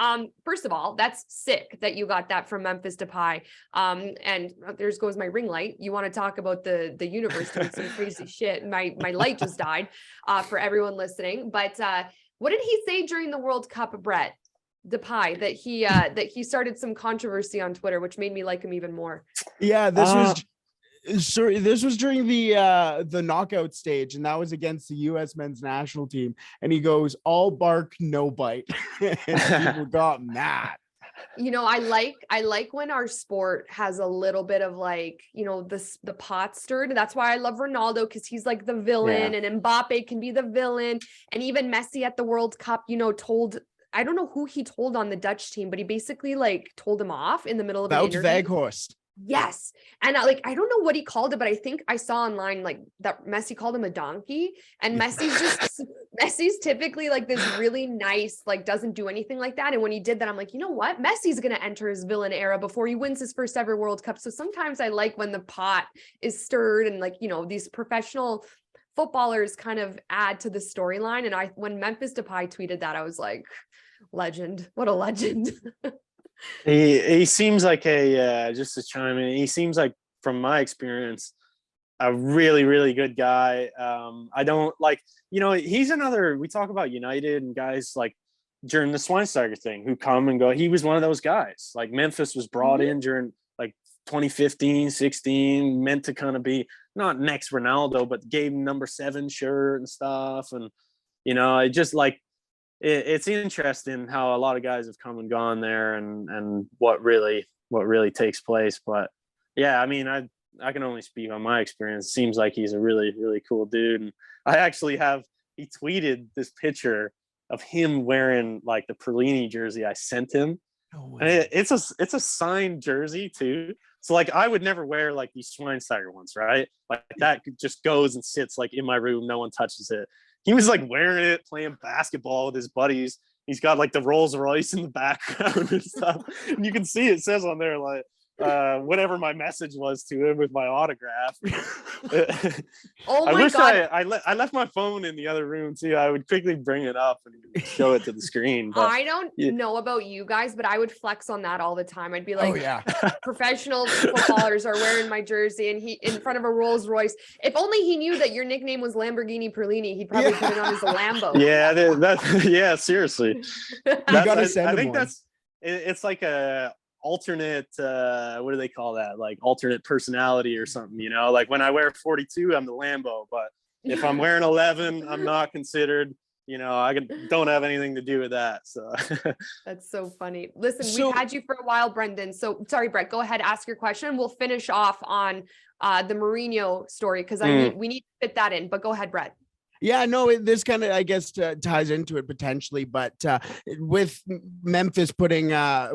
First of all, that's sick that you got that from Memphis Depay. And there goes my ring light. You want to talk about the universe doing some crazy shit? My light just died. For everyone listening, but what did he say during the World Cup, Brett Depay? That he started some controversy on Twitter, which made me like him even more. Yeah, this was during the knockout stage, and that was against the U.S. men's national team. And he goes, "All bark, no bite," and people got mad. You know, I like when our sport has a little bit of like, you know, the pot stirred. That's why I love Ronaldo, because he's like the villain, and Mbappe can be the villain, and even Messi at the World Cup, you know, I don't know who he told on the Dutch team, but he basically like told him off in the middle of an interview. Weghorst. Yes. And I don't know what he called it, but I think I saw online like that Messi called him a donkey, and Messi's typically like this really nice, like doesn't do anything like that. And when he did that, I'm like, you know what? Messi's going to enter his villain era before he wins his first ever World Cup. So sometimes I like when the pot is stirred and like, you know, these professional footballers kind of add to the storyline. And when Memphis Depay tweeted that, I was like, legend. What a legend. He seems like just to chime in, he seems like, from my experience, a really, really good guy. I don't like, you know, he's another, we talk about United and guys like during the Schweinsteiger thing who come and go. He was one of those guys. Like Memphis was brought in during like 2015, 16, meant to kind of be not next Ronaldo, but gave him number 7 shirt and stuff. And, you know, it just like, it's interesting how a lot of guys have come and gone there, and what really takes place. But yeah, I mean, I can only speak on my experience. It seems like he's a really, really cool dude. And I actually he tweeted this picture of him wearing like the Perlini jersey I sent him. No And it's a signed jersey too. So like I would never wear like these Schweinsteiger ones, right? Like that just goes and sits like in my room. No one touches it. He was like wearing it, playing basketball with his buddies. He's got like the Rolls Royce in the background and stuff. And you can see it says on there like whatever my message was to him with my autograph. Oh my I wish God. I left my phone in the other room too. I would quickly bring it up and show it to the screen. But I don't know about you guys, but I would flex on that all the time. I'd be like, Oh yeah. professional footballers are wearing my jersey, and he in front of a Rolls Royce. If only he knew that your nickname was Lamborghini Perlini, he'd probably put it on his Lambo. Yeah, seriously. I think it's like a alternate what do they call that, like alternate personality or something, you know, like when I wear 42 I'm the Lambo, but if I'm wearing 11 I'm not considered, you know, I don't have anything to do with that. So That's so funny. Listen, we've had you for a while, Brendan, so sorry, Brett, go ahead, ask your question. We'll finish off on the Mourinho story, because we need to fit that in, but go ahead, Brett. Yeah, no, this kind of, I guess, ties into it potentially, but with Memphis putting,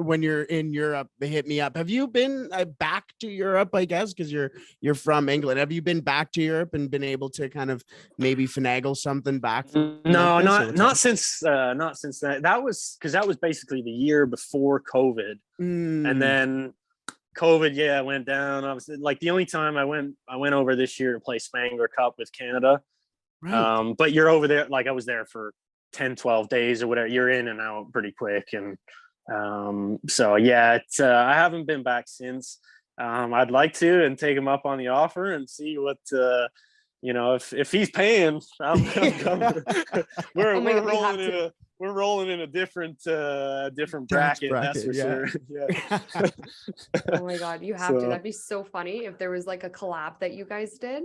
when you're in Europe, they hit me up. Have you been back to Europe, I guess, because you're from England? Have you been back to Europe and been able to kind of maybe finagle something back? No, not since that. That was because that was basically the year before COVID, and then COVID, went down. I was like the only time I went over this year to play Spangler Cup with Canada. Right. But you're over there, like I was there for 10, 12 days or whatever. You're in and out pretty quick. And so, yeah, I haven't been back since. I'd like to and take him up on the offer and see what, you know, if he's paying, I'm coming. We're rolling in a different bracket, that's for sure. Yeah. Oh my God, you have to. That'd be so funny if there was like a collab that you guys did.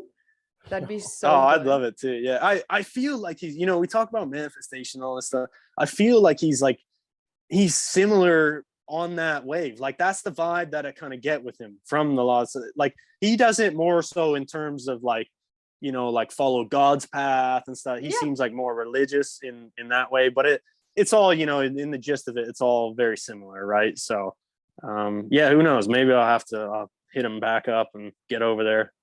That'd be so Oh, good. I'd love it too. Yeah. I feel like he's, we talk about manifestation, all this stuff. I feel like he's similar on that wave. Like that's the vibe that I kind of get with him from the laws. Like he does it more so in terms of like, like follow God's path and stuff. He seems like more religious in that way, but it's all, in the gist of it, it's all very similar. Right. So, who knows? Maybe I'll hit him back up and get over there.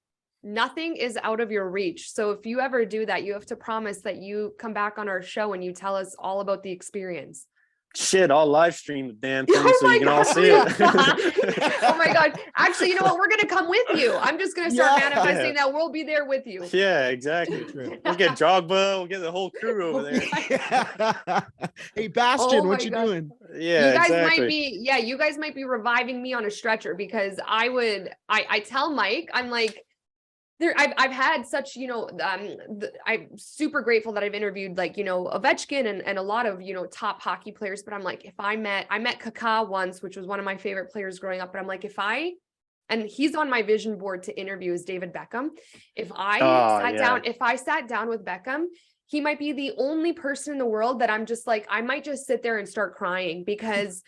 Nothing is out of your reach. So if you ever do that, you have to promise that you come back on our show and you tell us all about the experience. Shit, I'll live stream the damn thing so you can all see it. Oh my God. Actually, you know what? We're going to come with you. I'm just going to start manifesting that we'll be there with you. Yeah, exactly. We'll get Drogba. We'll get the whole crew over there. Hey, Bastion, what you doing? Yeah, you guys exactly. you guys might be reviving me on a stretcher because I tell Mike, I'm like, I've had such, I'm super grateful that I've interviewed like, Ovechkin and a lot of, top hockey players. But I'm like, I met Kaká once, which was one of my favorite players growing up. But I'm like, and he's on my vision board to interview is David Beckham. If I sat down with Beckham, he might be the only person in the world that I'm just like, I might just sit there and start crying because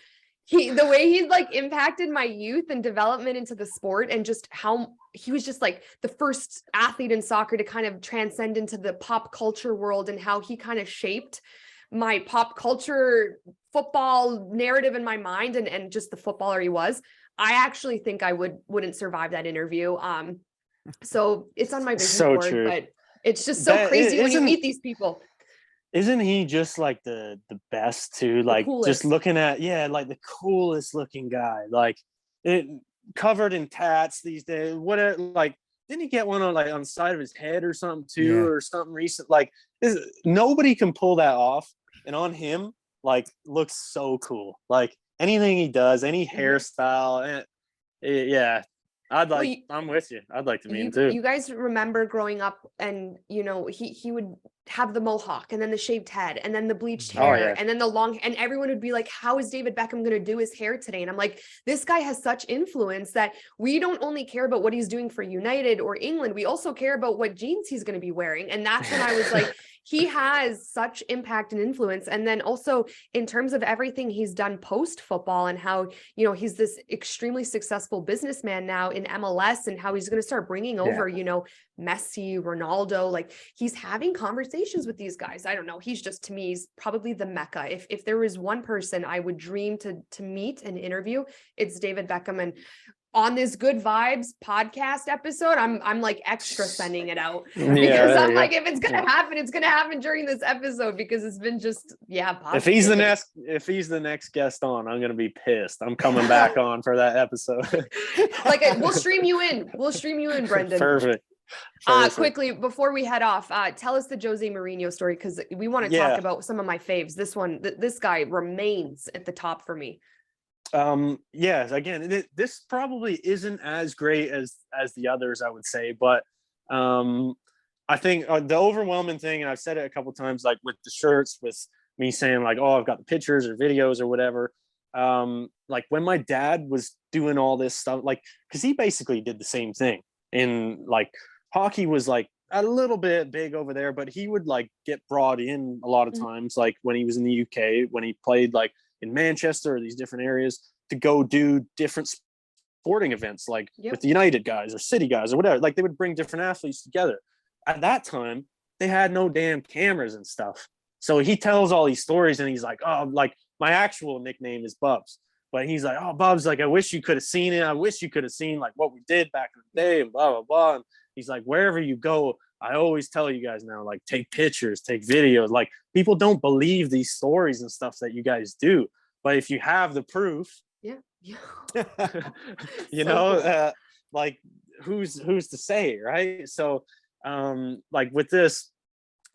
the way he's like impacted my youth and development into the sport and just how he was just like the first athlete in soccer to kind of transcend into the pop culture world and how he kind of shaped my pop culture football narrative in my mind and just the footballer he was. I actually think I wouldn't survive that interview. So it's on my vision board, true. But it's just so crazy when you meet these people. Isn't he just like the best too? Like just looking at, like the coolest looking guy, like it covered in tats these days. What like, didn't he get one on like on the side of his head or something too, or something recent? Like nobody can pull that off. And on him, like looks so cool. Like anything he does, any hairstyle. I'm with you. I'd like to meet him too. You guys remember growing up and, he would have the mohawk and then the shaved head and then the bleached hair and then the long, and everyone would be like, how is David Beckham going to do his hair today? And I'm like, this guy has such influence that we don't only care about what he's doing for United or England. We also care about what jeans he's going to be wearing. And that's when I was like, he has such impact and influence. And then also in terms of everything he's done post football and how, he's this extremely successful businessman now in MLS and how he's going to start bringing over, Messi, Ronaldo, like he's having conversations with these guys. I don't know. He's just, to me, he's probably the Mecca. If there was one person I would dream to meet and interview, it's David Beckham. And on this Good Vibes podcast episode, I'm like extra sending it out because I'm like, if it's going to happen, it's going to happen during this episode because it's been just, If he's the next guest on, I'm going to be pissed. I'm coming back on for that episode. We'll stream you in. We'll stream you in, Brendan. Perfect. Quickly before we head off, tell us the Jose Mourinho story because we want to talk about some of my faves. This guy remains at the top for me. Again, this probably isn't as great as the others, I would say, but I think the overwhelming thing, and I've said it a couple times, like with the shirts, with me saying like, oh, I've got the pictures or videos or whatever. Like when my dad was doing all this stuff, like because he basically did the same thing in like hockey was like a little bit big over there, but he would like get brought in a lot of times, like when he was in the UK, when he played like in Manchester or these different areas to go do different sporting events, like with the United guys or City guys or whatever. Like they would bring different athletes together. At that time, they had no damn cameras and stuff. So he tells all these stories and he's like, oh, like my actual nickname is Bubs. But he's like, oh, Bubs, like, I wish you could have seen it. I wish you could have seen like what we did back in the day and blah, blah, blah. And he's like, wherever you go, I always tell you guys now, like, take pictures, take videos. Like, people don't believe these stories and stuff that you guys do. But if you have the proof, like, who's to say, right? So, like with this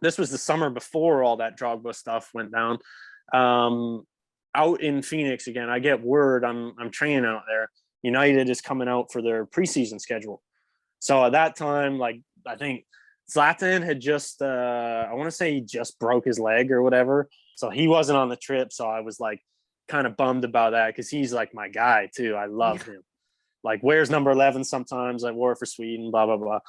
was the summer before all that Drogba stuff went down. Out in Phoenix again, I get word I'm training out there. United is coming out for their preseason schedule. So at that time, like I think Zlatan had just I want to say he just broke his leg or whatever. So he wasn't on the trip. So I was like kind of bummed about that because he's like my guy too. I love him. Like wears number 11 sometimes. I wore it for Sweden, blah, blah, blah.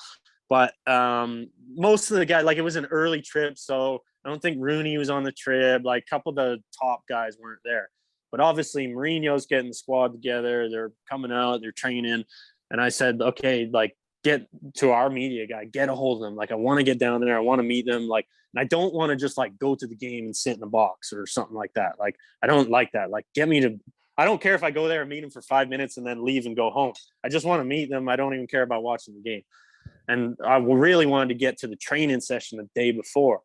But most of the guys, like it was an early trip, so I don't think Rooney was on the trip. Like a couple of the top guys weren't there. But obviously Mourinho's getting the squad together. They're coming out, they're training. And I said, okay, like get to our media guy, get a hold of them. Like I want to get down there. I want to meet them. Like, and I don't want to just like go to the game and sit in the box or something like that. Like, I don't like that. Like I don't care if I go there and meet them for 5 minutes and then leave and go home. I just want to meet them. I don't even care about watching the game. And I really wanted to get to the training session the day before.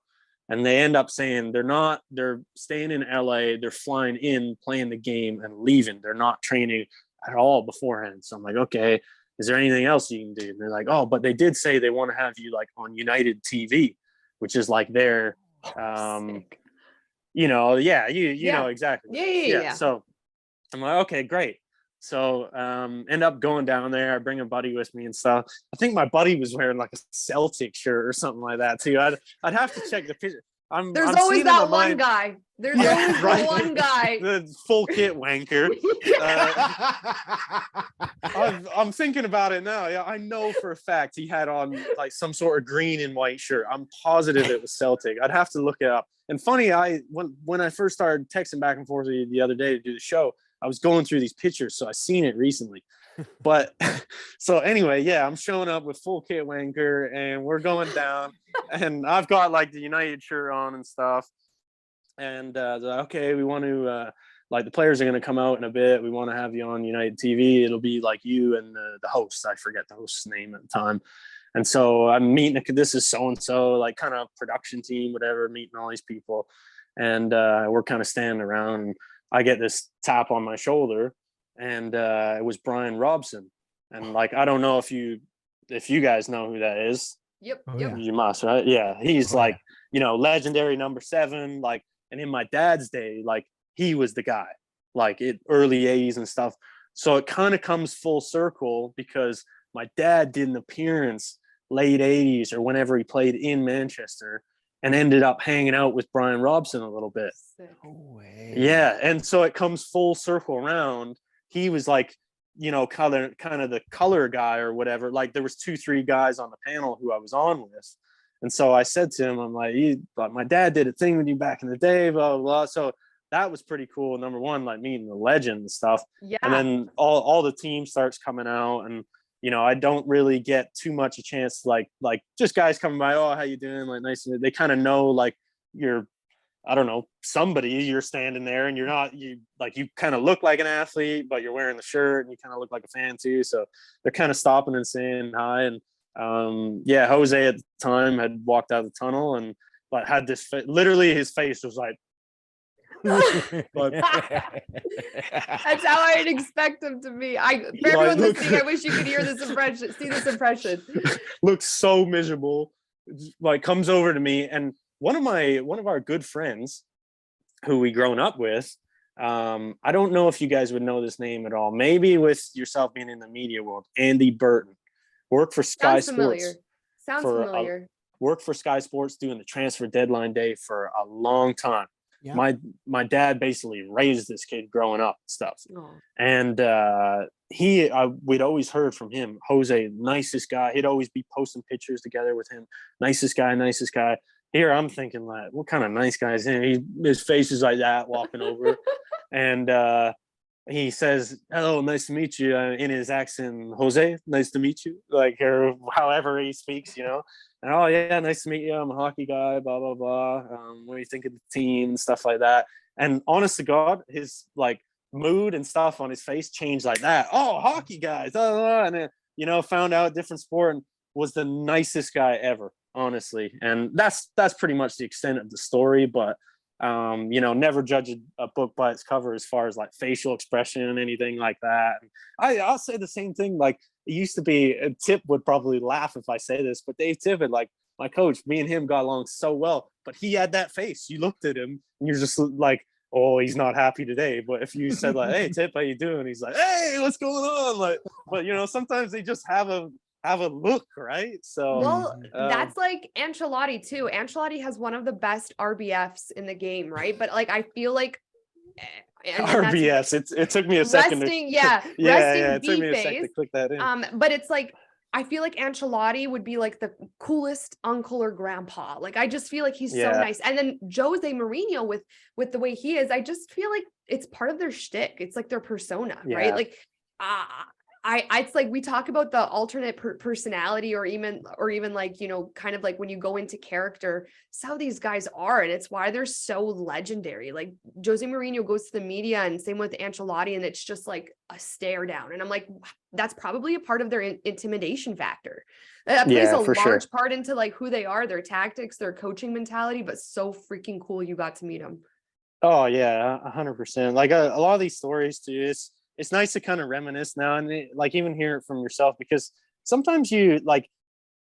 And they end up saying they're staying in LA, they're flying in, playing the game and leaving. They're not training at all beforehand. So I'm like, okay, is there anything else you can do? And they're like, oh, but they did say they want to have you like on United TV, which is like their, you know, know, exactly. Yeah. So I'm like, okay, great. So end up going down there. I bring a buddy with me and stuff. I think my buddy was wearing like a Celtic shirt or something like that too. I'd have to check the picture. There's always that one guy. There's always the one guy. The full kit wanker. I'm thinking about it now. Yeah, I know for a fact he had on like some sort of green and white shirt. I'm positive it was Celtic. I'd have to look it up. And funny, when I first started texting back and forth with you the other day to do the show, I was going through these pictures, so I seen it recently. But so anyway, yeah, I'm showing up with full kit wanker and we're going down and I've got like the United shirt on and stuff. And okay, we want to like the players are going to come out in a bit. We want to have you on United TV. It'll be like you and the host. I forget the host's name at the time. And so I'm meeting, this is so-and-so, like kind of production team, whatever, meeting all these people. And we're kind of standing around and I get this tap on my shoulder and it was Brian Robson. And like, I don't know if you guys know who that is. Yep. Oh, yep. yeah. You must, right? Yeah. He's like, you know, legendary number 7, like, and in my dad's day, like he was the guy, like early 80s and stuff. So it kind of comes full circle because my dad did an appearance late 80s or whenever he played in Manchester and ended up hanging out with Brian Robson a little bit. No way. Yeah. And so it comes full circle around. He was like, you know, kind of the color guy or whatever. Like there was 2-3 guys on the panel who I was on with. And so I said to him, I'm like, my dad did a thing with you back in the day, blah, blah, blah. So that was pretty cool. Number one, like meeting the legend and stuff. Yeah. And then all the team starts coming out and, you know, I don't really get too much a chance to like just guys coming by. Oh, how you doing? Like, nice. They kind of know like you're, I don't know, somebody, you're standing there and you kind of look like an athlete, but you're wearing the shirt and you kind of look like a fan too. So they're kind of stopping and saying hi. And Jose at the time had walked out of the tunnel and but had this literally his face was like, but, that's how I'd expect him to be. For everyone listening, I wish you could hear this impression, see this impression. Looks so miserable, like comes over to me. And one of our good friends who we grown up with, I don't know if you guys would know this name at all, maybe with yourself being in the media world, Andy Burton, worked for Sky Sports. Sounds familiar. Worked for Sky Sports doing the transfer deadline day for a long time. Yeah. My dad basically raised this kid growing up and stuff. Oh. And we'd always heard from him, Jose, nicest guy. He'd always be posting pictures together with him. Nicest guy. Here I'm thinking like, what kind of nice guy is him? His face is like that walking over. And he says, hello, nice to meet you, in his accent, Jose, nice to meet you. Like, or however he speaks, you know. And, oh, yeah, nice to meet you. I'm a hockey guy, blah, blah, blah. What do you think of the team and stuff like that? And honest to God, his, like, mood and stuff on his face changed like that. Oh, hockey guys. Blah, blah, blah. And then, you know, found out different sport and was the nicest guy ever, honestly. And that's pretty much the extent of the story. But, you know, never judge a book by its cover as far as, like, facial expression and anything like that. And I'll say the same thing, like, it used to be, Tip would probably laugh if I say this, but Dave Tippett, like my coach, me and him got along so well, but he had that face. You looked at him and you're just like, oh, he's not happy today. But if you said like, hey, Tip, how you doing? He's like, hey, what's going on? Like, but you know, sometimes they just have a look, right? So well, that's like Ancelotti too. Ancelotti has one of the best RBFs in the game, right? But like, I feel like RBS. It took me a second. Resting it took me a second to click that in. But it's like I feel like Ancelotti would be like the coolest uncle or grandpa. Like, I just feel like he's so nice. And then Jose Mourinho with the way he is, I just feel like it's part of their shtick. It's like their persona, right? Like, it's like we talk about the alternate personality or even like, you know, kind of like when you go into character, it's how these guys are. And it's why they're so legendary. Like Jose Mourinho goes to the media and same with Ancelotti, and it's just like a stare down. And I'm like, that's probably a part of their intimidation factor. That plays a large part into like who they are, their tactics, their coaching mentality, but so freaking cool you got to meet them. Oh yeah, 100%. Like a lot of these stories too, it's nice to kind of reminisce now and like even hear it from yourself, because sometimes you like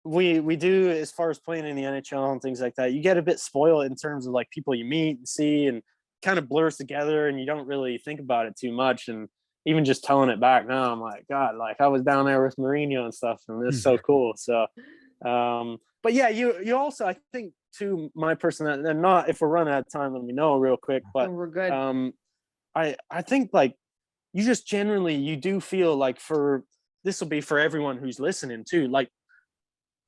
we do, as far as playing in the NHL and things like that, you get a bit spoiled in terms of like people you meet and see, and kind of blurs together and you don't really think about it too much. And even just telling it back now, I'm like, God, like I was down there with Mourinho and stuff, and it's so cool. So but yeah, you also, I think to my person, and not, if we're running out of time, let me know real quick, but we're good. I think like you just generally, you do feel like, for this will be for everyone who's listening too, like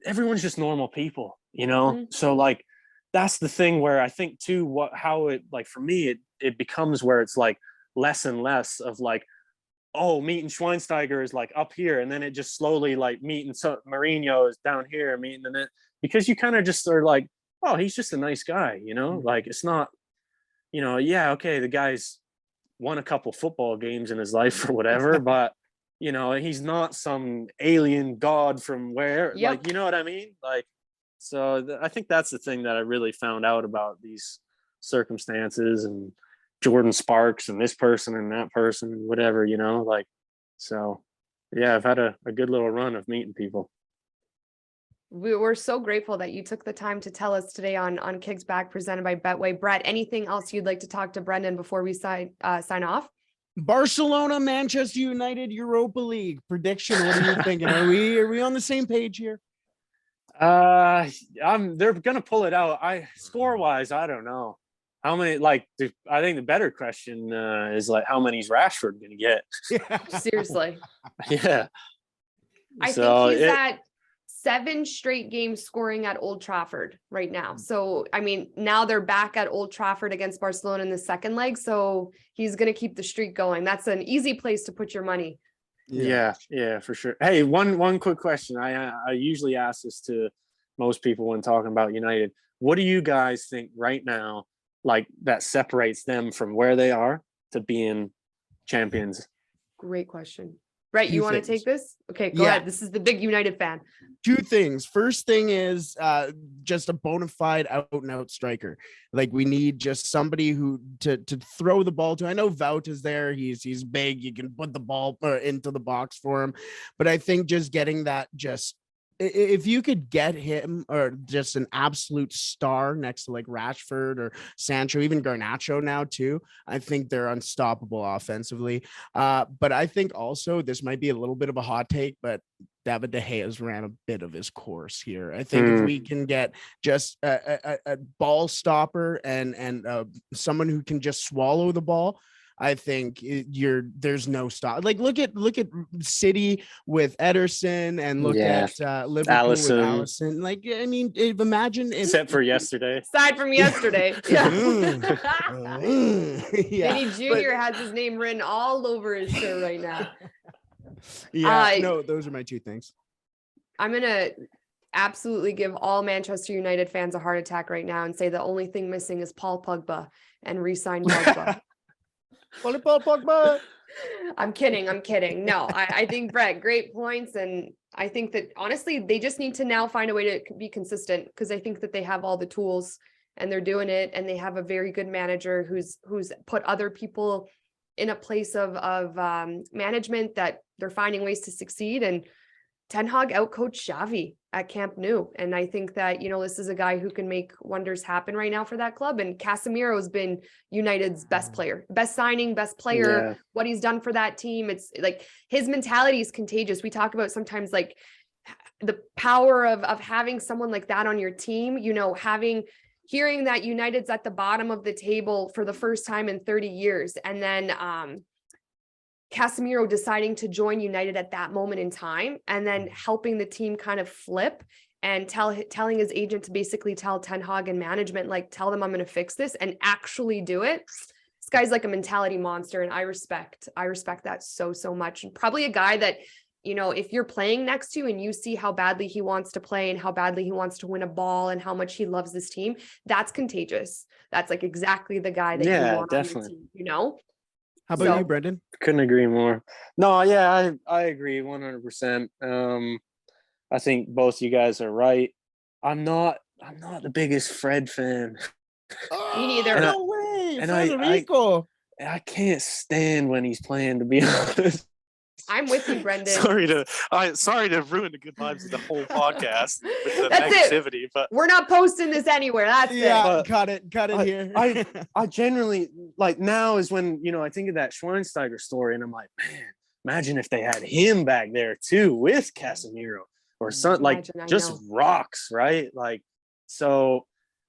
everyone's just normal people, you know? So like that's the thing where I think too, how it, like for me, it becomes where it's like less and less of like, oh, meeting Schweinsteiger is like up here, and then it just slowly like meeting Mourinho is down here, meeting, and then because you kind of just are like, oh, he's just a nice guy, you know? Like it's not, you know, yeah, okay, the guy's won a couple football games in his life or whatever, but you know, he's not some alien god from where, like, you know what I mean? Like, so I think that's the thing that I really found out about these circumstances and Jordan Sparks and this person and that person and whatever, you know, like, so yeah, I've had a good little run of meeting people. We're so grateful that you took the time to tell us today on Kicks Back, presented by Betway. Brett, anything else you'd like to talk to Brendan before we sign off? Barcelona, Manchester United, Europa League prediction. What are you thinking? Are we on the same page here? They're gonna pull it out. Score wise, I don't know how many. Like, I think the better question is like, how many's Rashford gonna get? Seriously. Yeah. I think he's at 7 straight games scoring at Old Trafford right now. So, I mean, now they're back at Old Trafford against Barcelona in the second leg. So he's going to keep the streak going. That's an easy place to put your money. Yeah, for sure. Hey, one quick question. I usually ask this to most people when talking about United. What do you guys think right now, like, that separates them from where they are to being champions? Great question. Right, you want to take this? Okay, go ahead. This is the big United fan. 2 things. First thing is just a bona fide out and out striker. Like, we need just somebody who to throw the ball to. I know Wout is there. He's big. You can put the ball into the box for him. But I think just getting that, just if you could get him, or just an absolute star next to like Rashford or Sancho, even Garnacho now too, I think they're unstoppable offensively. But I think also, this might be a little bit of a hot take, but David De Gea has ran a bit of his course here. I think if we can get just a ball stopper and someone who can just swallow the ball, I think there's no stop. Like, look at City with Ederson, and look at Liverpool with Alisson. Like, I mean, imagine if, except for yesterday. Aside from yesterday, Vinny Jr. has his name written all over his shirt right now. No, those are my 2 things. I'm gonna absolutely give all Manchester United fans a heart attack right now and say the only thing missing is Paul Pogba, and re-sign Pogba. I'm kidding. No, I think, Brett, great points. And I think that honestly, they just need to now find a way to be consistent, because I think that they have all the tools and they're doing it. And they have a very good manager who's put other people in a place of management that they're finding ways to succeed. And Ten Hag outcoached Xavi at Camp Nou. And I think that, you know, this is a guy who can make wonders happen right now for that club. And Casemiro has been United's best player, best signing, best player, what he's done for that team. It's like his mentality is contagious. We talk about sometimes like the power of having someone like that on your team, you know, hearing that United's at the bottom of the table for the first time in 30 years. And then Casemiro deciding to join United at that moment in time, and then helping the team kind of flip and telling his agent to basically tell Ten Hag and management, like, tell them I'm going to fix this and actually do it. This guy's like a mentality monster, and I respect that so much. And probably a guy that, you know, if you're playing next to and you see how badly he wants to play and how badly he wants to win a ball and how much he loves this team, that's contagious. That's like exactly the guy that you want on your team, you know? How about you, Brendan? Couldn't agree more. No, yeah, I agree 100%. I think both you guys are right. I'm not the biggest Fred fan. Me neither. No way. And I can't stand when he's playing, to be honest. I'm with you, Brendan. Sorry to ruin the good vibes of the whole podcast with the negativity, but we're not posting this anywhere. That's it. Cut it here. I generally, like, now is when, you know, I think of that Schweinsteiger story, and I'm like, man, imagine if they had him back there too with Casemiro or something, like, just rocks, right? Like, so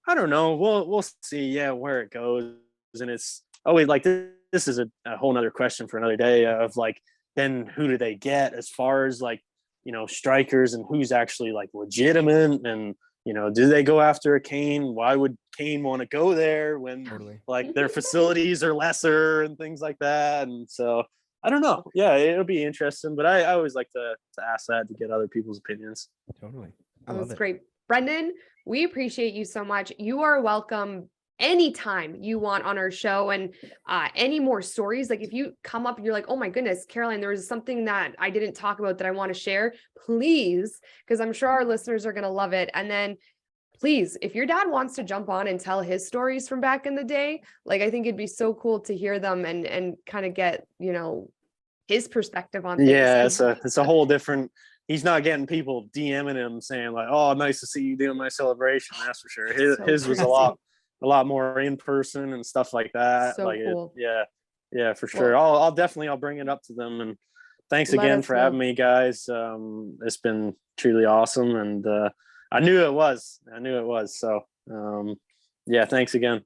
I don't know. We'll see, where it goes. And it's like this is a whole nother question for another day of, like, then who do they get as far as, like, you know, strikers, and who's actually, like, legitimate, and, you know, do they go after a Kane? Why would Kane want to go there when like their facilities are lesser and things like that? And so I don't know. Yeah, it'll be interesting, but I always like to ask that to get other people's opinions. Totally. That's great. Brendan, we appreciate you so much. You are welcome anytime you want on our show, and any more stories. Like, if you come up and you're like, oh my goodness, Caroline, there was something that I didn't talk about that I want to share, please, because I'm sure our listeners are going to love it. And then please, if your dad wants to jump on and tell his stories from back in the day, like, I think it'd be so cool to hear them and kind of get, you know, his perspective on things. Yeah, it's a whole different. He's not getting people DMing him saying, like, oh, nice to see you doing my celebration. That's for sure. His was a lot more in person and stuff like that. So like, cool. Yeah, for sure. Well, I'll bring it up to them. And thanks again for having me, guys. It's been truly awesome, and I knew it was. So yeah, thanks again.